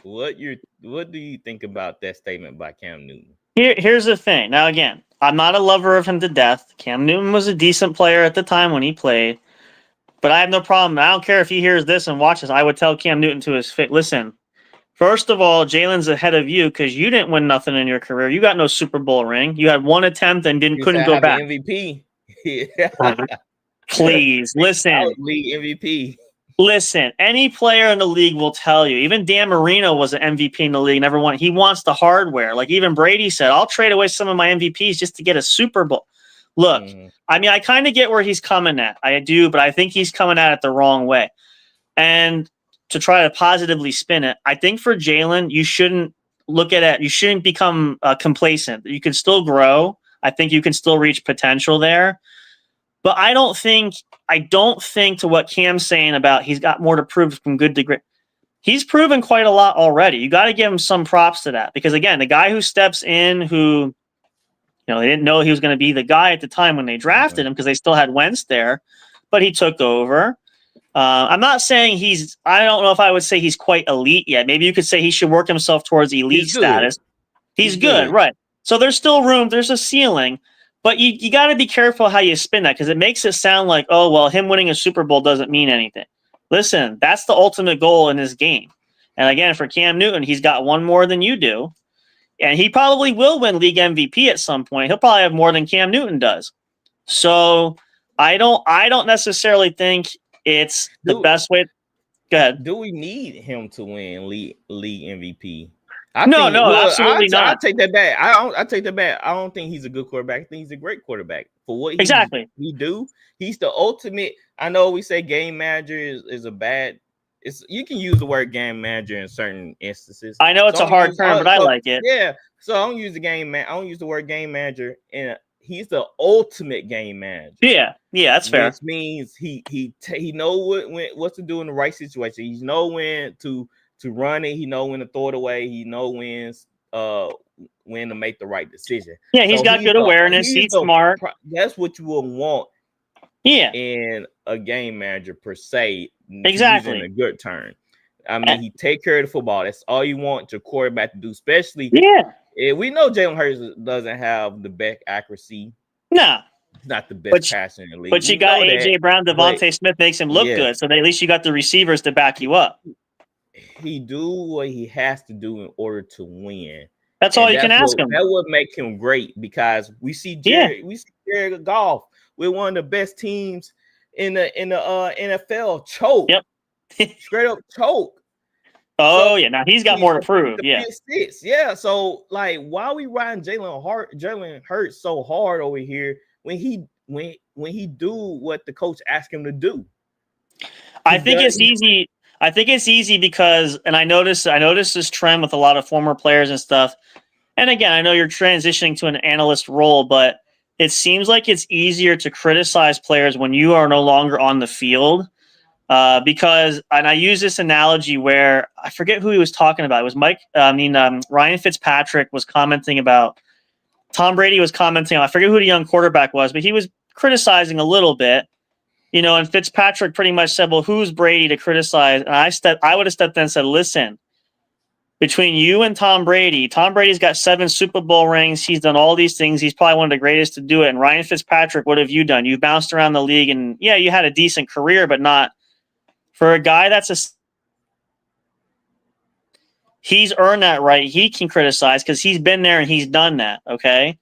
What do you think about that statement by Cam Newton? Here's the thing. Now, again, I'm not a lover of him to death. Cam Newton was a decent player at the time when he played, but I have no problem. I don't care if he hears this and watches. I would tell Cam Newton to his face, listen, first of all, Jalen's ahead of you because you didn't win nothing in your career. You got no Super Bowl ring. You had one attempt and couldn't go back. MVP. Please listen. League MVP. Listen, any player in the league will tell you. Even Dan Marino was an MVP in the league. Never won. He wants the hardware. Like even Brady said, I'll trade away some of my MVPs just to get a Super Bowl. Look, I mean, I kind of get where he's coming at. I do, but I think he's coming at it the wrong way. And to try to positively spin it, I think for Jalen, you shouldn't look at it. You shouldn't become complacent. You can still grow. I think you can still reach potential there. But I don't think to what Cam's saying about he's got more to prove from good to great. he's proven quite a lot already. You got to give him some props to that because, again, the guy who steps in who, they didn't know he was going to be the guy at the time when they drafted him because they still had Wentz there, but he took over. I'm not saying I don't know if I would say he's quite elite yet. Maybe you could say he should work himself towards elite status. He's good, right. So there's still room. There's a ceiling. But you got to be careful how you spin that because it makes it sound like, oh, well, him winning a Super Bowl doesn't mean anything. Listen, that's the ultimate goal in this game. And again, for Cam Newton, he's got one more than you do. And he probably will win league MVP at some point. He'll probably have more than Cam Newton does. So I don't necessarily think it's the best way. Go ahead. Do we need him to win league MVP? Absolutely not. I take that back. I take that back. I don't think he's a good quarterback. I think he's a great quarterback for what he do. He's the ultimate. I know we say game manager is a bad. You can use the word game manager in certain instances. I know it's a hard term, but I like it. Yeah. So I don't use I don't use the word game manager, and he's the ultimate game manager. Yeah, that's fair. Which means he know what to do in the right situation. He know when to run it. He know when to throw it away. He know when to make the right decision. Yeah, he's got good awareness. He's smart. That's what you will want. Yeah, in a game manager per se. Exactly. Using a good term. I mean, he take care of the football. That's all you want your quarterback to do. Especially, we know Jalen Hurts doesn't have the best accuracy. No. Not the best passer in the league. But you got AJ Brown, Devontae Smith makes him look good. So at least you got the receivers to back you up. He do what he has to do in order to win. That's all you can ask him. That would make him great because we see Jared Goff with one of the best teams in the NFL choke. Yep. Straight up choke. Now he's got more to prove. Yeah. So why are we riding Jalen Hurts so hard over here when he do what the coach asked him to do? I think it's easy because, and I noticed this trend with a lot of former players and stuff. And again, I know you're transitioning to an analyst role, but it seems like it's easier to criticize players when you are no longer on the field. Because, and I use this analogy where I forget who he was talking about. It was Ryan Fitzpatrick was commenting about Tom Brady was commenting on, I forget who the young quarterback was, but he was criticizing a little bit, and Fitzpatrick pretty much said, well, who's Brady to criticize? And I would have stepped in and said, listen, between you and Tom Brady's got 7 Super Bowl rings. He's done all these things. He's probably one of the greatest to do it. And Ryan Fitzpatrick, what have you done? You've bounced around the league and you had a decent career, but not for a guy he's earned that right. He can criticize because he's been there and he's done that. Okay.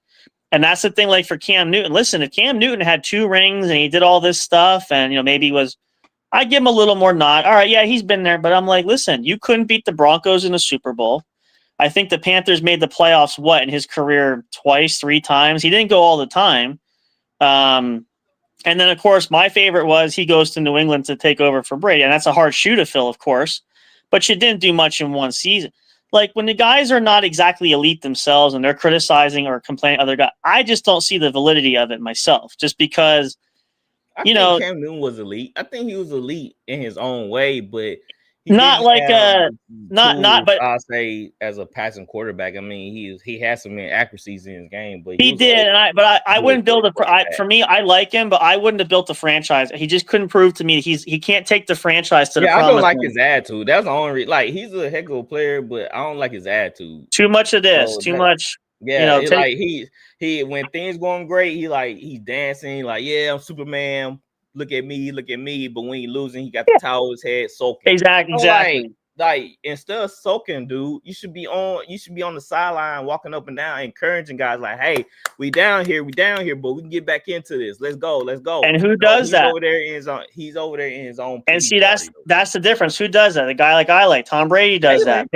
And that's the thing, for Cam Newton. Listen, if Cam Newton had 2 rings and he did all this stuff and, maybe I'd give him a little more nod. All right, yeah, he's been there. But I'm like, listen, you couldn't beat the Broncos in the Super Bowl. I think the Panthers made the playoffs, in his career 2-3 times. He didn't go all the time. And then, of course, my favorite was he goes to New England to take over for Brady. And that's a hard shoe to fill, of course. But you didn't do much in one season. When the guys are not exactly elite themselves and they're criticizing or complaining other guys, I just don't see the validity of it myself. Just because, I think Cam Newton was elite. I think he was elite in his own way, but I'll say as a passing quarterback. I mean, he has some inaccuracies in his game, but he did. I wouldn't build for me. I like him, but I wouldn't have built the franchise. He just couldn't prove to me he can't take the franchise to the promised I don't like land. his attitude. That's the only he's a heck of a player, but I don't like his attitude. Too much of this. Too much. Yeah, he when things going great, he's dancing yeah, I'm Superman. Look at me. But when he losing, he got the towel in his head soaking. Exactly. Instead of soaking, dude, you should be on the sideline, walking up and down, encouraging guys hey, we down here, but we can get back into this. Let's go. And who does that? He's over there in his own. And see, that's the difference. Who does that? The guy I like, Tom Brady does that.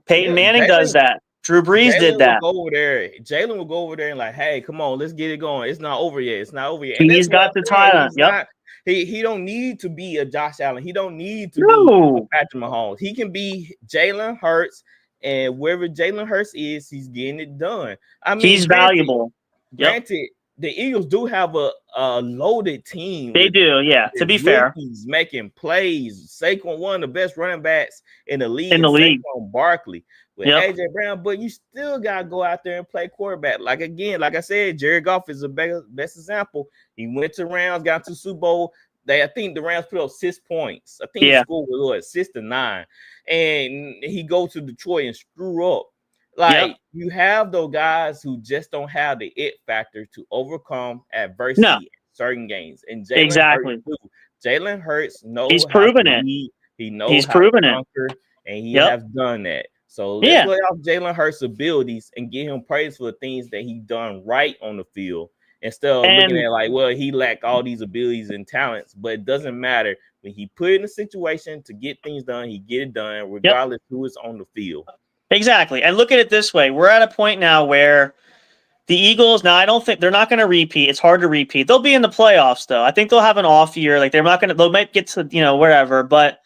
Peyton Manning does that. Drew Brees did that. Jalen will go over there and hey, come on, let's get it going. It's not over yet. And he's got the talent. Yep. He don't need to be a Josh Allen. He don't need to be Patrick Mahomes. He can be Jalen Hurts, and wherever Jalen Hurts is, he's getting it done. I mean, he's valuable. Granted, the Eagles do have a loaded team. They do, yeah. To be fair, making plays. Saquon, one of the best running backs in the league. Saquon Barkley with AJ Brown, but you still gotta go out there and play quarterback. Like I said, Jared Goff is the best example. He went to Rams, got to Super Bowl. I think the Rams put up 6 points. I think he scored was 6-9, and he goes to Detroit and screw up. Like you have those guys who just don't have the it factor to overcome adversity in certain games. And Jalen Hurts knows he's proven it. He knows he's how proven to conquer, and he has done that. So let's lay off Jalen Hurts' abilities and give him praise for the things that he done right on the field, instead of looking at like, well, he lacked all these abilities and talents, but it doesn't matter. When he put in a situation to get things done, he get it done regardless who is on the field. Exactly. And look at it this way. We're at a point now where the Eagles, now I don't think they're not going to repeat. It's hard to repeat. They'll be in the playoffs though. I think they'll have an off year. Like they might get to, wherever, but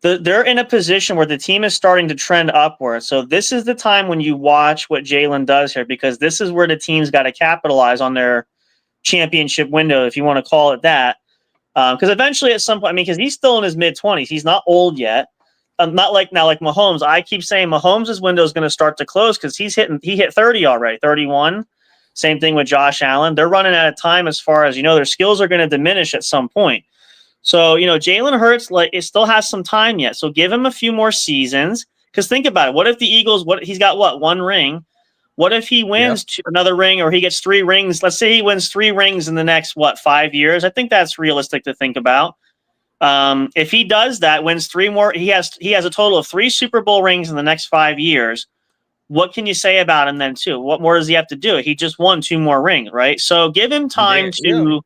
they're in a position where the team is starting to trend upward. So this is the time when you watch what Jalen does here, because this is where the team's got to capitalize on their championship window, if you want to call it that. Because eventually at some point, because he's still in his mid-20s. He's not old yet. Not like now, like Mahomes. I keep saying Mahomes' window is going to start to close because he hit 30 already, 31. Same thing with Josh Allen. They're running out of time as far as, their skills are going to diminish at some point. So, Jalen Hurts, it still has some time yet. So give him a few more seasons. Because think about it. What if the Eagles, he's got one ring? What if he wins another ring, or he gets 3 rings? Let's say he wins 3 rings in the next, 5 years? I think that's realistic to think about. If he does that, wins 3 more, he has a total of 3 Super Bowl rings in the next 5 years. What can you say about him then too? What more does he have to do? He just won 2 more rings, right? So give him time to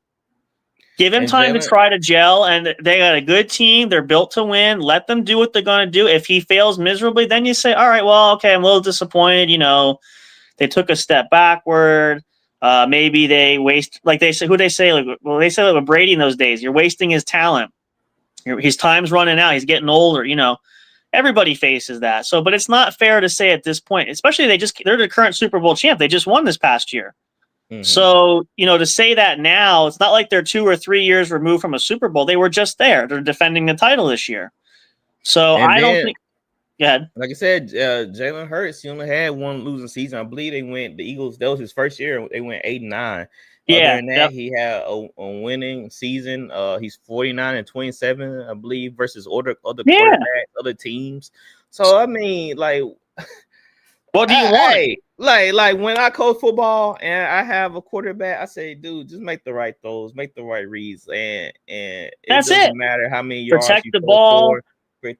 try to gel, and they got a good team. They're built to win. Let them do what they're going to do. If he fails miserably, then you say, all right, well, okay, I'm a little disappointed. They took a step backward. Maybe they waste, like they say, they say with Brady in those days, you're wasting his talent. His time's running out. He's getting older. Everybody faces that. So, but it's not fair to say at this point, especially they're the current Super Bowl champ. They just won this past year. Mm-hmm. So, to say that now, it's not like they're 2 or 3 years removed from a Super Bowl. They were just there. They're defending the title this year. So don't think. Go ahead. Like I said, Jalen Hurts, he only had 1 losing season. I believe the Eagles, that was his first year. They went 8-9. Other than that, he had a winning season. He's 49-27, I believe, versus other quarterbacks, other teams. So I mean, like, what do you want? Like when I coach football and I have a quarterback, I say, dude, just make the right throws, make the right reads, and it doesn't matter how many yards protect you the ball.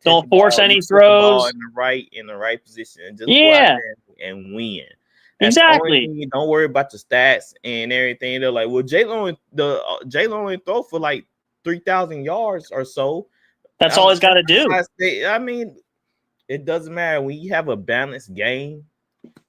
Don't force any throws. In the right position, and just go out there and win. Exactly. Don't worry about the stats and everything. They're like, well, Jalen only throw for like 3,000 yards or so. That's all he's got to do. I mean, it doesn't matter when you have a balanced game.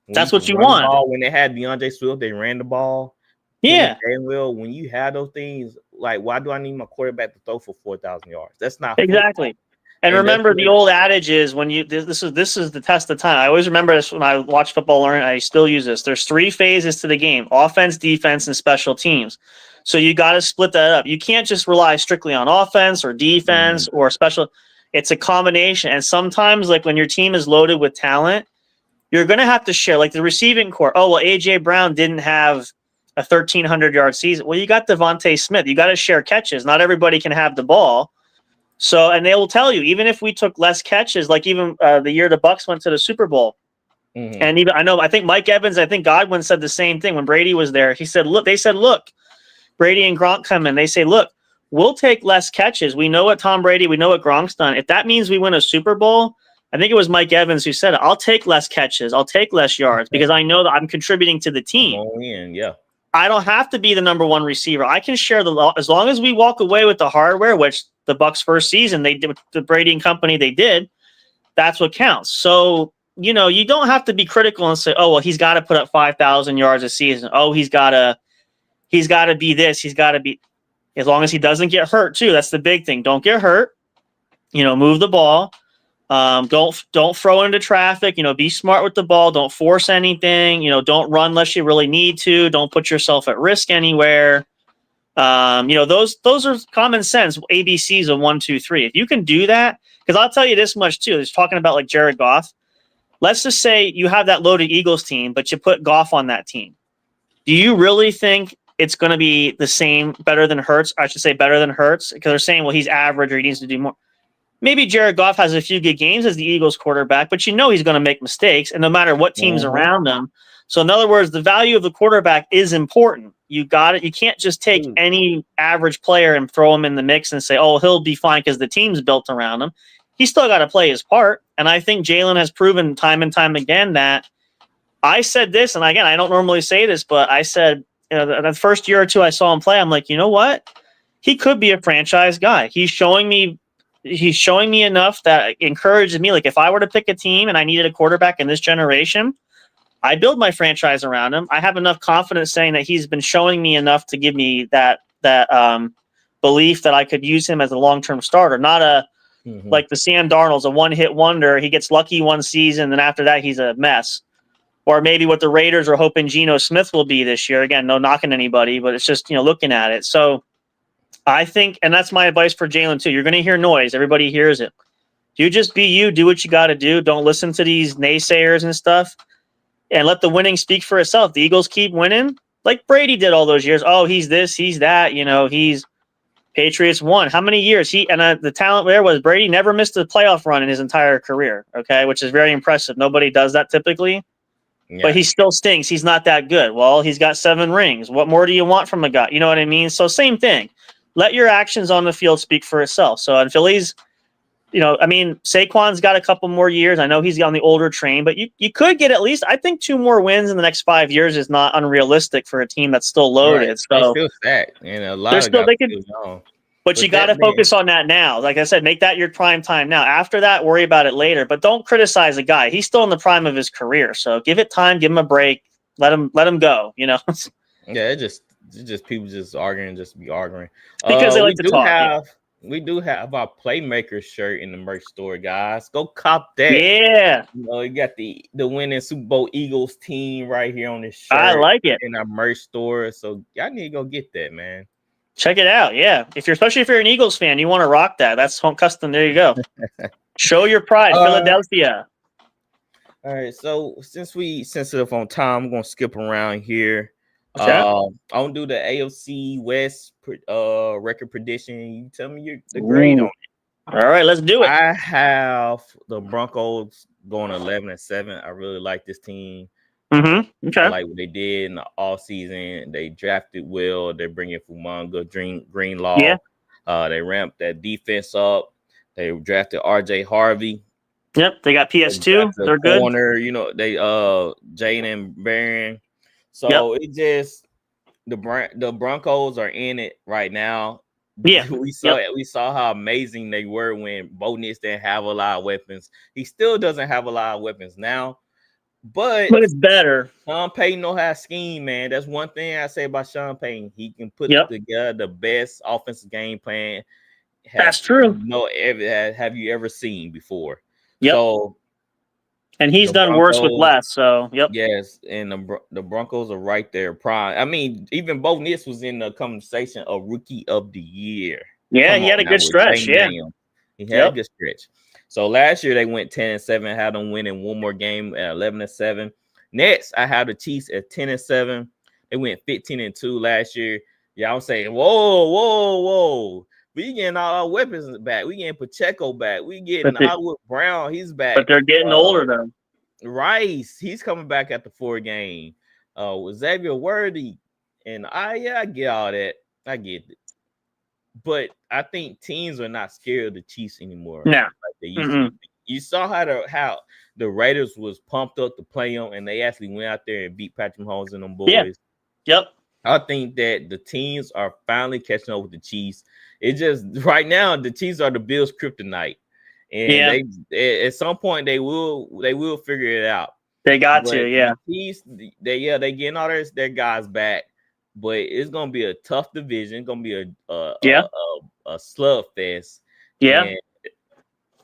That's what you want. When they had DeAndre Swift, they ran the ball. Yeah. When you have those things, like, why do I need my quarterback to throw for 4,000 yards? That's not exactly. Football. And remember, the old adage is this is the test of time. I always remember this when I watch football learn. I still use this. There's 3 phases to the game: offense, defense, and special teams. So you got to split that up. You can't just rely strictly on offense or defense or special. It's a combination. And sometimes, like when your team is loaded with talent, you're going to have to share. Like the receiving core. Oh, well, AJ Brown didn't have a 1,300-yard season. Well, you got Devontae Smith. You got to share catches. Not everybody can have the ball. So, and they will tell you, even if we took less catches, like even the year the Bucs went to the Super Bowl, and even I think Mike Evans, I think Godwin said the same thing when Brady was there. He said, look, Brady and Gronk come in. They say, look, we'll take less catches. We know what Tom Brady, we know what Gronk's done. If that means we win a Super Bowl, I think it was Mike Evans who said it. I'll take less catches. I'll take less yards because I know that I'm contributing to the team. I don't have to be the number 1 receiver. I can share as long as we walk away with the hardware, which the Bucs first season they did with the Brady and company they did. That's what counts. So, you don't have to be critical and say, oh, well, he's got to put up 5,000 yards a season. Oh, he's got to be this. He's got to be, as long as he doesn't get hurt too. That's the big thing. Don't get hurt. Move the ball. Don't throw into traffic. Be smart with the ball. Don't force anything. Don't run unless you really need to. Don't put yourself at risk anywhere. Those are common sense ABCs of 1, 2, 3. If you can do that, because I'll tell you this much too. It's talking about like Jared Goff. Let's just say you have that loaded Eagles team, but you put Goff on that team. Do you really think it's going to be the same, better than Hurts? I should say better than Hurts, because they're saying, well, he's average or he needs to do more. Maybe Jared Goff has a few good games as the Eagles quarterback, but he's going to make mistakes, and no matter what team's around him. So in other words, the value of the quarterback is important. You got it. You can't just take any average player and throw him in the mix and say, oh, he'll be fine because the team's built around him. He's still got to play his part. And I think Jalen has proven time and time again that I said this, and again, I don't normally say this, but I said, the first year or two I saw him play, I'm like, you know what? He could be a franchise guy. He's showing me enough that encourages me. Like if I were to pick a team and I needed a quarterback in this generation, I build my franchise around him. I have enough confidence saying that he's been showing me enough to give me that belief that I could use him as a long-term starter, not like the Sam Darnold's a one-hit wonder. He gets lucky one season, and after that, he's a mess. Or maybe what the Raiders are hoping Geno Smith will be this year. Again, no knocking anybody, but it's just, looking at it. So I think, and that's my advice for Jalen too. You're going to hear noise. Everybody hears it. You just be you. Do what you got to do. Don't listen to these naysayers and stuff. And let the winning speak for itself. The Eagles keep winning like Brady did all those years. Oh, he's this, he's that. He's Patriots won. How many years? The talent there was Brady never missed a playoff run in his entire career. Okay, which is very impressive. Nobody does that typically. Yeah. But he still stinks. He's not that good. Well, he's got 7 rings. What more do you want from a guy? You know what I mean? So same thing. Let your actions on the field speak for itself. So in Philly's, Saquon's got a couple more years. I know he's on the older train, but you could get at least, I think, 2 more wins in the next 5 years is not unrealistic for a team that's still loaded. Right. So they're still stacked, and a lot of guys still young. But you got to focus on that now. Like I said, make that your prime time now. After that, worry about it later. But don't criticize a guy. He's still in the prime of his career. So give it time, give him a break, let him go. Yeah, it's just people just arguing, just be arguing. Because they like to talk. We do have our playmaker shirt in the merch store, guys. Go cop that. Yeah. You got the winning Super Bowl Eagles team right here on this shirt. I like it. In our merch store. So y'all need to go get that, man. Check it out. Yeah. Especially if you're an Eagles fan, you want to rock that. That's home custom. There you go. Show your pride, Philadelphia. All right. So since we sensitive on time, I'm going to skip around here. Okay. I'm going to do the AFC West record prediction. You tell me the grade on it. All right. Let's do it. I have the Broncos going 11-7. I really like this team. Okay. I like what they did in the all season. They drafted well. They're bringing Fumanga Greenlaw. Yeah. They ramped that defense up. They drafted RJ Harvey. Yep. They got PS2. They're good. Corner, they Jaden Barron. So it just the Broncos are in it right now. Yeah. We saw how amazing they were when Bo Nix didn't have a lot of weapons. He still doesn't have a lot of weapons now. But it's better. Sean Payton knows how to scheme, man. That's one thing I say about Sean Payton. He can put together the best offensive game plan. That's true. Have you ever seen before? Yep. So, and he's done worse with less. So, Yes, and the Broncos are right there. Prime. I mean, even Bo Nix was in the conversation of Rookie of the Year. Yeah, he had a good stretch. Yeah, he had a good stretch. So last year they went 10-7, had them winning one more game at 11-7. Next, I have the Chiefs at 10-7. They went 15-2 last year. Yeah, I'm saying, whoa. We getting all our weapons back. We getting Pacheco back. We getting Hollywood Brown. He's back. But they're getting older though. Rice, he's coming back at the 4 game. Xavier Worthy, and I get all that. I get it. But I think teams are not scared of the Chiefs anymore. No. Like they used to be. You saw how the Raiders was pumped up to play them, and they actually went out there and beat Patrick Mahomes and them boys. Yeah. Yep. I think that the teams are finally catching up with the Chiefs. It just right now the Chiefs are the Bills' kryptonite, and they at some point they will figure it out. They got to, yeah. The Chiefs, they getting all their guys back. But it's gonna be a tough division. It's gonna be a slugfest. Yeah. And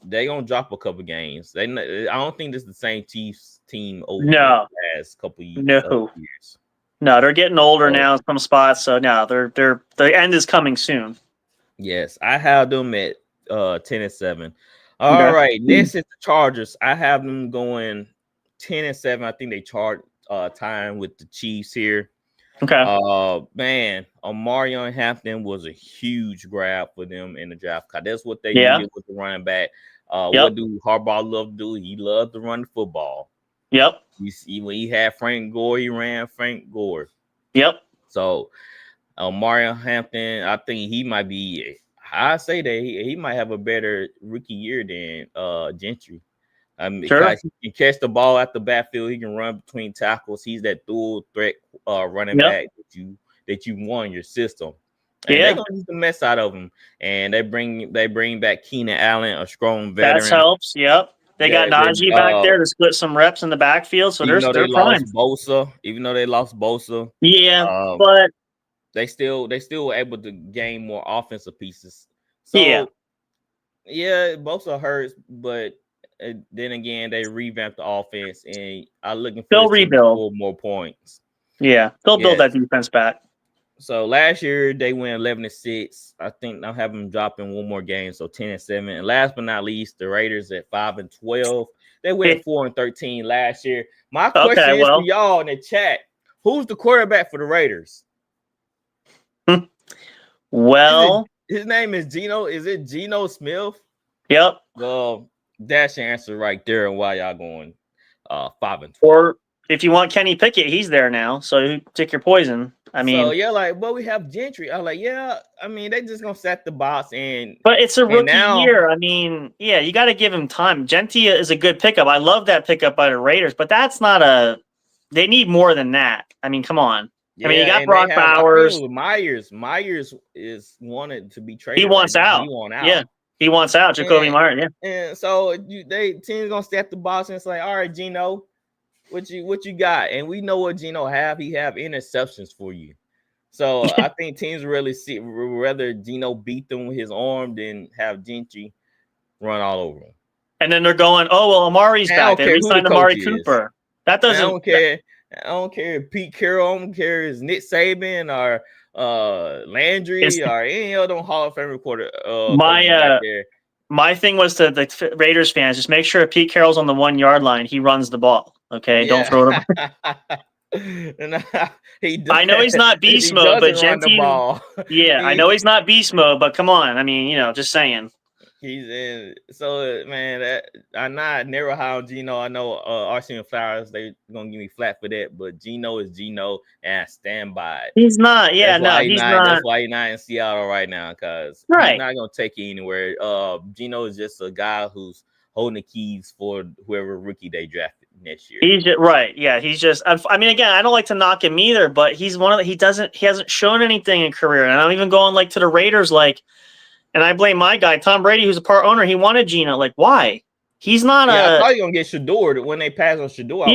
they gonna drop a couple games. I don't think this is the same Chiefs team over No. the last couple years. No, they're getting older So, now in some spots. So no, the end is coming soon. yes, I have them at 10-7. All right, next is the Chargers. I have them going 10-7. I think they time with the Chiefs here. Okay. Man, Omarion Hampton was a huge grab for them in the draft. That's what they needed with the running back. What do Harbaugh love to do? He loved to run the football. Yep. You see, when he had Frank Gore, he ran Frank Gore. Yep. So Mario Hampton, I think he might be. I say that he might have a better rookie year than Gentry. Because he can catch the ball at the backfield, he can run between tackles. He's that dual threat running back that you want in your system. And they're gonna use the mess out of him. And they bring back Keenan Allen, a strong veteran. That helps. Yep. They got Najee back there to split some reps in the backfield, so they're fine. Even though they lost Bosa, but they still were able to gain more offensive pieces. So Bosa hurts, but then again, they revamped the offense, and I'm looking for they'll rebuild more points. Yeah, they'll build that defense back. So last year they went 11-6. I think I'll have them dropping one more game, so 10-7. And last but not least, the Raiders at 5-12. They went 4-13 last year. My question is to y'all in the chat: who's the quarterback for the Raiders? His name is Geno. Is it Geno Smith? Yep. Well, that's your answer right there. And why y'all going 5-12? Or if you want Kenny Pickett, he's there now. So you take your poison. I mean, so we have Gentry. I'm like, they just gonna set the box but it's a rookie year. I mean, you got to give him time. Gentry is a good pickup. I love that pickup by the Raiders, but that's not they need more than that. I mean, come on. I mean, you got Brock Bowers. Myers is wanted to be traded. He wants out. Yeah, he wants out. Jacoby Myers. Yeah. And so team's gonna set the box and it's like, all right, Geno. What you got? And we know what Geno have. He have interceptions for you. So I think teams really rather Geno beat them with his arm than have Gentry run all over him. And then they're going, Amari's back. They re-signed Amari Cooper. That doesn't. I don't care. I don't care if Pete Carroll. I don't care if it's Nick Saban or Landry or any other Hall of Fame recorder. My thing was to the Raiders fans: just make sure if Pete Carroll's on the 1 yard line, he runs the ball. Okay, don't throw it. I know he's not beast mode, but Gentry. I know he's not beast mode, but come on. I mean, just saying. He's in. So, man, I'm not never high on Geno. I know Arsenal Flowers, they're going to give me flat for that, but Geno is Geno, and I stand by it. He's not. Yeah, he's not. That's why he's not in Seattle right now, because he's not going to take you anywhere. Geno is just a guy who's holding the keys for whoever rookie they drafted next year. He's just, right. Yeah, he's just. I mean, again, I don't like to knock him either, but he's one of the. He hasn't shown anything in career, and I'm even going to the Raiders, and I blame my guy Tom Brady, who's a part owner. He wanted Geno. Why? He's not I thought you were gonna get Shador when they passed on Shador.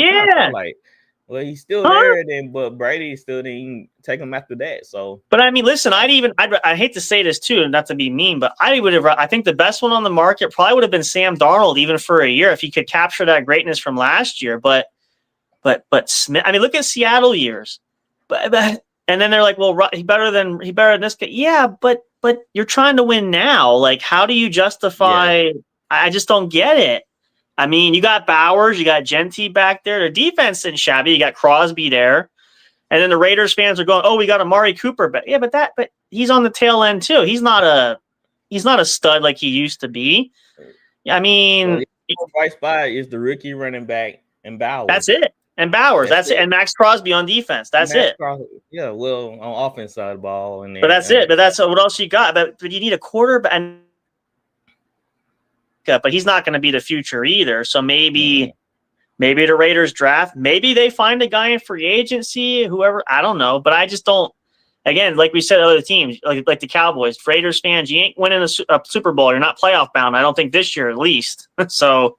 Well, he's still there, but Brady still didn't take him after that. So, but I mean, listen, I hate to say this too, not to be mean, but I think the best one on the market probably would have been Sam Darnold, even for a year, if he could capture that greatness from last year. But Smith, I mean, look at Seattle years, but and then they're like, well, he better than this guy. Yeah, but you're trying to win now. How do you justify? Yeah. I just don't get it. I mean, you got Bowers, you got Gentry back there. Their defense isn't shabby. You got Crosby there, and then the Raiders fans are going, "Oh, we got Amari Cooper." But but he's on the tail end too. He's not a stud like he used to be. I mean, right spot is the rookie running back and Bowers. That's it. And Bowers, that's it. And Max Crosby on defense. That's it. Crosby, on offense side of the ball. And but that's it. But that's what else you got. But you need a quarterback. But he's not going to be the future either. So maybe the Raiders draft. Maybe they find a guy in free agency, whoever. I don't know. But I just don't. Again, like we said, other teams, like the Cowboys, Raiders fans, you ain't winning a Super Bowl. You're not playoff bound. I don't think this year at least. So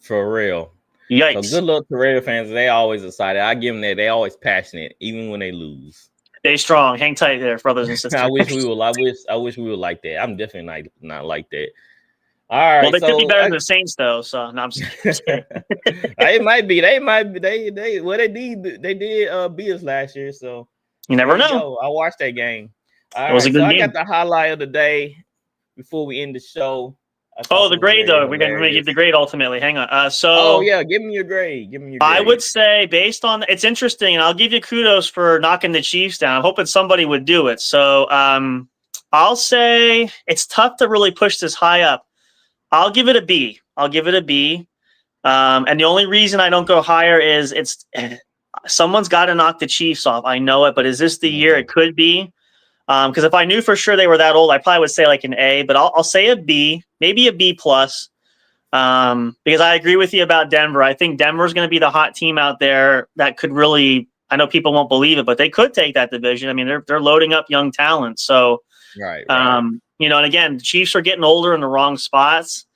for real. Yikes. So good luck to Raider fans. They always excited. I give them that. They always passionate, even when they lose. Stay strong. Hang tight there, brothers and sisters. I wish we were like that. I'm definitely not like that. All right. Well, they could be so better than the Saints, though. So no, I'm just kidding. it might be. They did beat us last year. So You never there you know. go. I watched that game. All It was a right. good So I game. got the highlight of the day before we end the show. Oh, the grade, though. We're going to give the grade ultimately. Hang on. Oh, yeah. Give me your grade. I would say, based on it's interesting, and I'll give you kudos for knocking the Chiefs down. I'm hoping somebody would do it. So I'll say it's tough to really push this high up. I'll give it a B. And the only reason I don't go higher is someone's got to knock the Chiefs off. I know it, but is this the year? It could be. Because if I knew for sure they were that old, I probably would say like an A, but I'll say a B, maybe a B plus. Because I agree with you about Denver. I think Denver's going to be the hot team out there that could really, I know people won't believe it, but they could take that division. I mean, they're loading up young talent. So, right. And again, the Chiefs are getting older in the wrong spots.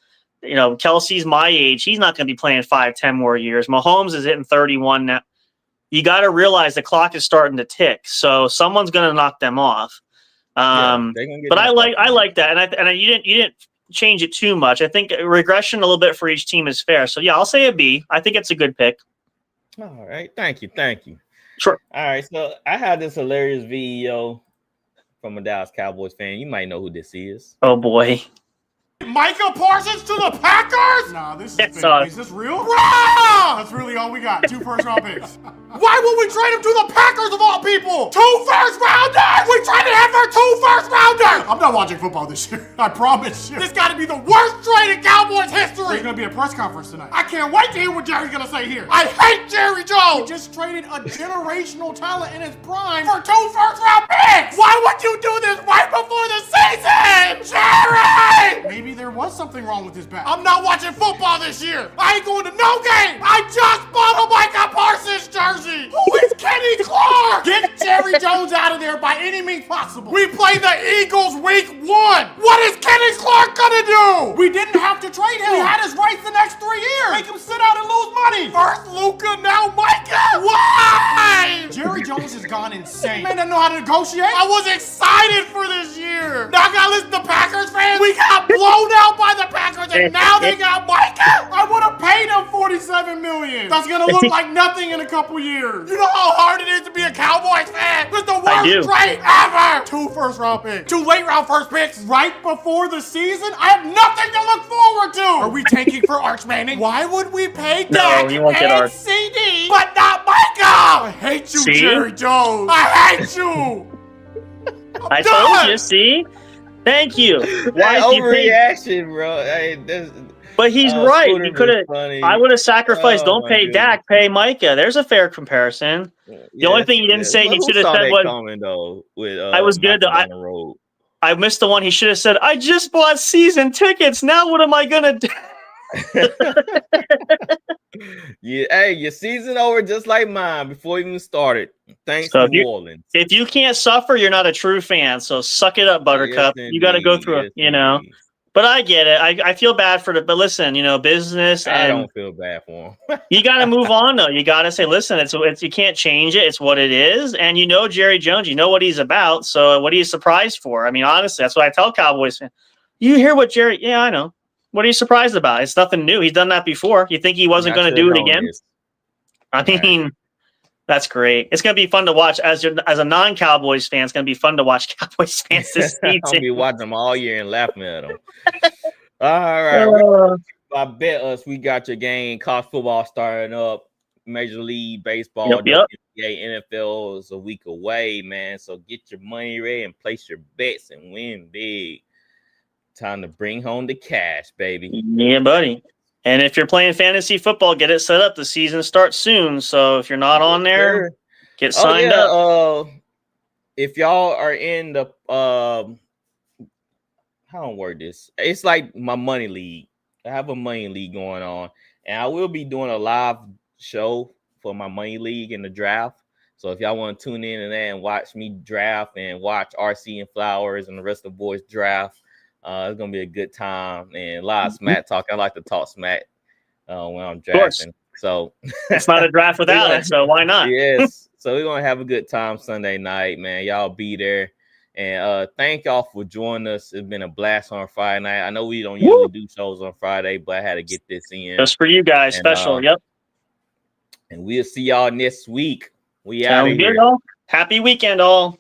Kelsey's my age. He's not going to be playing 5-10 more years. Mahomes is hitting 31 now. You got to realize the clock is starting to tick. So someone's going to knock them off. But I like that. And you didn't change it too much. I think regression a little bit for each team is fair. So yeah, I'll say a B. I think it's a good pick. All right. Thank you. Sure. All right. So I had this hilarious video from a Dallas Cowboys fan. You might know who this is. Oh boy. Micah Parsons to the Packers? Nah, this is fake. Is this real? Rah! That's really all we got. 2 first-round picks. Why would we trade him to the Packers of all people? 2 first-rounders! We traded him for 2 first-rounders! I'm not watching football this year. I promise you. This gotta be the worst trade in Cowboys history. There's gonna be a press conference tonight. I can't wait to hear what Jerry's gonna say here. I hate Jerry Jones! We just traded a generational talent in his prime for 2 first-round picks! Why would you do this right before the season? Jerry! Maybe there was something wrong with his back. I'm not watching football this year. I ain't going to no game. I just bought a Micah Parsons jersey. Who is Kenny Clark? Get Jerry Jones out of there by any means possible. We play the Eagles week 1. What is Kenny Clark gonna do? We didn't have to trade him. We had his rights the next 3 years. Make him sit out and lose money. First Luka, now Micah. Why? Jerry Jones has gone insane. Man doesn't know how to negotiate. I was excited for this year. Now I gotta listen to Packers fans. We got blown out by the Packers, and now they got Micah. I would have paid him $47 million. That's gonna look like nothing in a couple years. You know how hard it is to be a Cowboys fan? It's the worst trade ever. 2 first-round picks, 2 late-round first picks right before the season. I have nothing to look forward to. Are we tanking for Arch Manning? Why would we pay Dak and CD, but not Micah? I hate you, Jerry Jones. I hate you. I told you. See. Thank you. Why overreaction, bro? But he's right. You could have. I would have sacrificed. Don't pay Dak. Pay Micah. There's a fair comparison. The only thing he didn't say he should have said was. I was good. I missed the one. He should have said, "I just bought season tickets. Now what am I gonna do?" Yeah, hey, your season over just like mine before it even started. Thanks to New Orleans. If you can't suffer, you're not a true fan. So suck it up, Buttercup. Yes, you got to go through it, But I get it. I feel bad for but listen, business. I don't feel bad for him. You got to move on though. You got to say, listen, it's you can't change it. It's what it is. And Jerry Jones, you know what he's about. So what are you surprised for? I mean, honestly, that's what I tell Cowboys fans. You hear what Jerry? Yeah, I know. What are you surprised about? It's nothing new. He's done that before. You think he wasn't going to do it again? I mean, that's great. It's going to be fun to watch as a non-Cowboys fan. It's going to be fun to watch Cowboys fans this season. I'll be watching them all year and laughing at them. All right. I bet us we got your game. College football starting up. Major League Baseball, yep. NBA, NFL is a week away, man. So get your money ready and place your bets and win big. Time to bring home the cash, baby. Yeah, buddy. And if you're playing fantasy football, get it set up. The season starts soon. So if you're not on there, get signed up. If y'all are in the how do I word this? It's like my money league. I have a money league going on, and I will be doing a live show for my money league in the draft. So if y'all want to tune in and that and watch me draft and watch RC and Flowers and the rest of the boys draft. It's gonna be a good time and a lot of smack talk. I like to talk smack when I'm drafting. So it's not a draft without it. So why not? Yes. So we're gonna have a good time Sunday night, man. Y'all be there. And thank y'all for joining us. It's been a blast on Friday night. I know we don't usually do shows on Friday, but I had to get this in. Just for you guys, And, special. Yep. And we'll see y'all next week. We out of here. Y'all. Happy weekend, all.